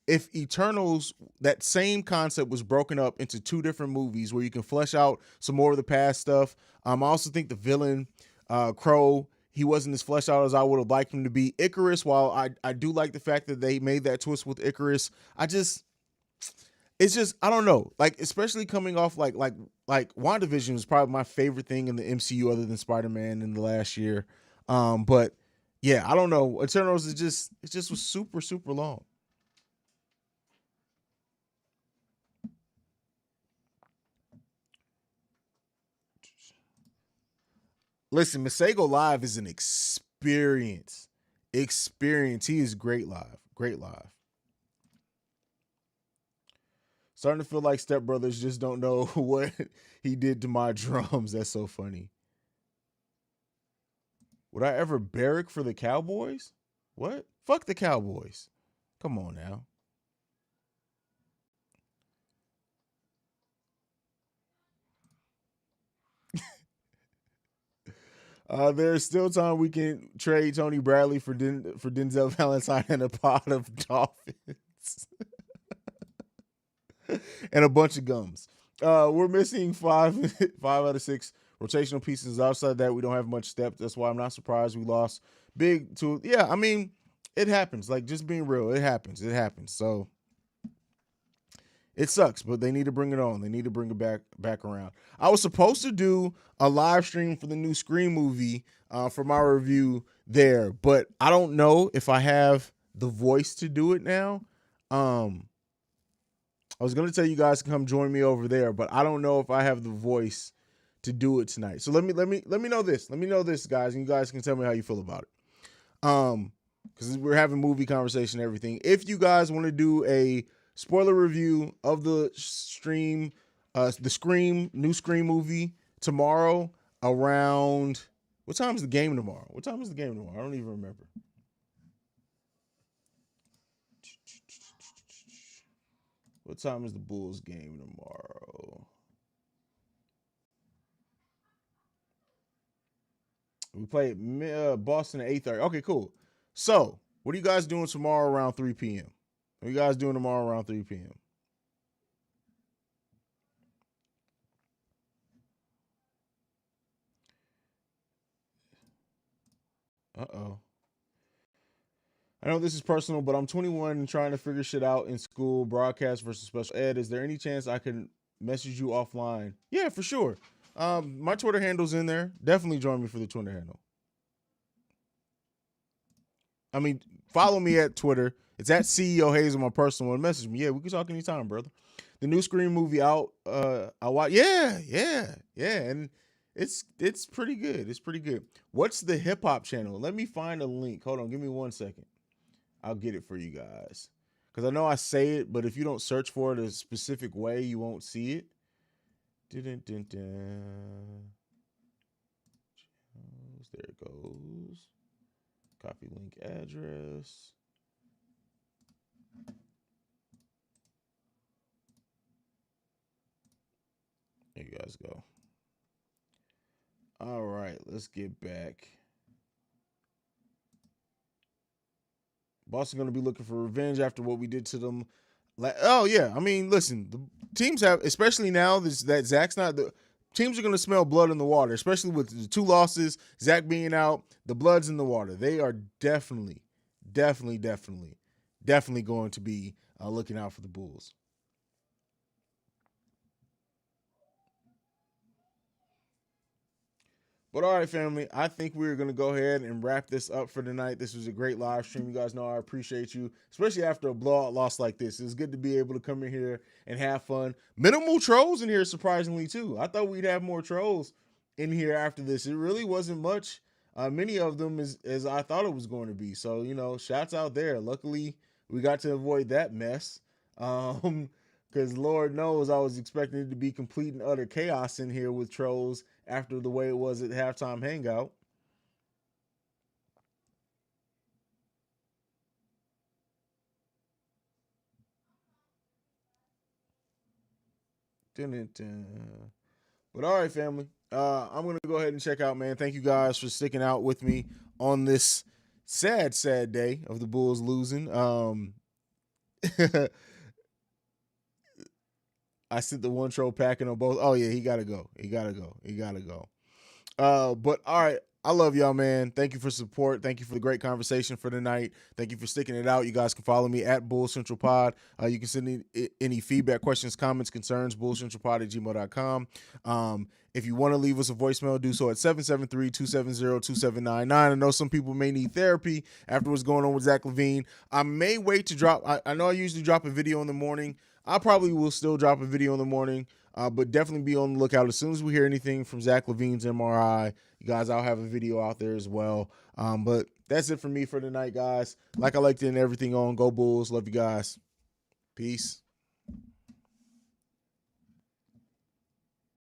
if Eternals, that same concept was broken up into 2 different movies where you can flesh out some more of the past stuff. I also think the villain, Crow, he wasn't as fleshed out as I would have liked him to be. Icarus, while I do like the fact that they made that twist with Icarus, it's just I don't know. Like, especially coming off like WandaVision was probably my favorite thing in the MCU other than Spider-Man in the last year. But Yeah, I don't know. Eternals is just it just was super super long. Listen, Masego live is an experience. Experience. He is great live. Great live. Starting to feel like Step Brothers just don't know what he did to my drums. That's so funny. Would I ever barrack for the Cowboys? What? Fuck the Cowboys. Come on now. There's still time we can trade Tony Bradley for for Denzel Valentine and a pot of Dolphins and a bunch of gums. We're missing five out of six rotational pieces. Outside that, we don't have much depth. That's why I'm not surprised we lost big to. Yeah, I mean, it happens. Like just being real, it happens. It happens. So it sucks, but they need to bring it on. They need to bring it back around. I was supposed to do a live stream for the new Scream movie for my review there, but I don't know if I have the voice to do it now. I was going to tell you guys to come join me over there, but I don't know if I have the voice to do it tonight. So let me know this. Let me know this, guys, and you guys can tell me how you feel about it. Because we're having movie conversation and everything. If you guys want to do a spoiler review of the Scream new Scream movie tomorrow around what time is the game tomorrow? What time is the game tomorrow? I don't even remember. What time is the Bulls game tomorrow? We play Boston at 8:30. Okay, cool. So, what are you guys doing tomorrow around 3 p.m.? What are you guys doing tomorrow around 3 p.m.? Uh-oh. I know this is personal, but I'm 21 and trying to figure shit out in school, broadcast versus special ed. Is there any chance I can message you offline? Yeah, for sure. My Twitter handle's in there. Definitely join me for the Twitter handle. I mean, follow me at Twitter. It's at CEO Haize on my personal one. Message me. Yeah, we can talk anytime, brother. The new Scream movie out. I watch. Yeah. And it's pretty good. It's pretty good. What's the hip hop channel? Let me find a link. Hold on, give me 1 second. I'll get it for you guys. Because I know I say it, but if you don't search for it a specific way, you won't see it. Dun-dun-dun-dun. There it goes. Copy link address. There you guys go. All right, let's get back. Boston going to be looking for revenge after what we did to them. Oh yeah, I mean, listen, the teams have, especially now that Zach's not the teams are going to smell blood in the water, especially with the 2 losses, Zach being out, the blood's in the water. They are definitely going to be looking out for the Bulls. But all right, family, I think we're going to go ahead and wrap this up for tonight. This was a great live stream. You guys know I appreciate you, especially after a blowout loss like this. It's good to be able to come in here and have fun. Minimal trolls in here, surprisingly, too. I thought we'd have more trolls in here after this. It really wasn't much. Many of them as I thought it was going to be. So, shouts out there. Luckily, we got to avoid that mess. Because Lord knows I was expecting it to be complete and utter chaos in here with trolls after the way it was at halftime hangout. Dun-dun-dun. But all right, family. I'm going to go ahead and check out, man. Thank you guys for sticking out with me on this sad day of the Bulls losing. I sent the one troll packing on both. Oh, yeah, he got to go. But all right. I love y'all, man. Thank you for support. Thank you for the great conversation for tonight. Thank you for sticking it out. You guys can follow me at Bull Central Pod. You can send any feedback, questions, comments, concerns, bullcentralpod@gmail.com. If you want to leave us a voicemail, do so at 773-270-2799. I know some people may need therapy after what's going on with Zach LaVine. I may wait to drop. I know I usually drop a video in the morning. I probably will still drop a video in the morning, but definitely be on the lookout. As soon as we hear anything from Zach LaVine's MRI, you guys, I'll have a video out there as well. But that's it for me for tonight, guys. Like I like to end everything on. Go Bulls. Love you guys. Peace.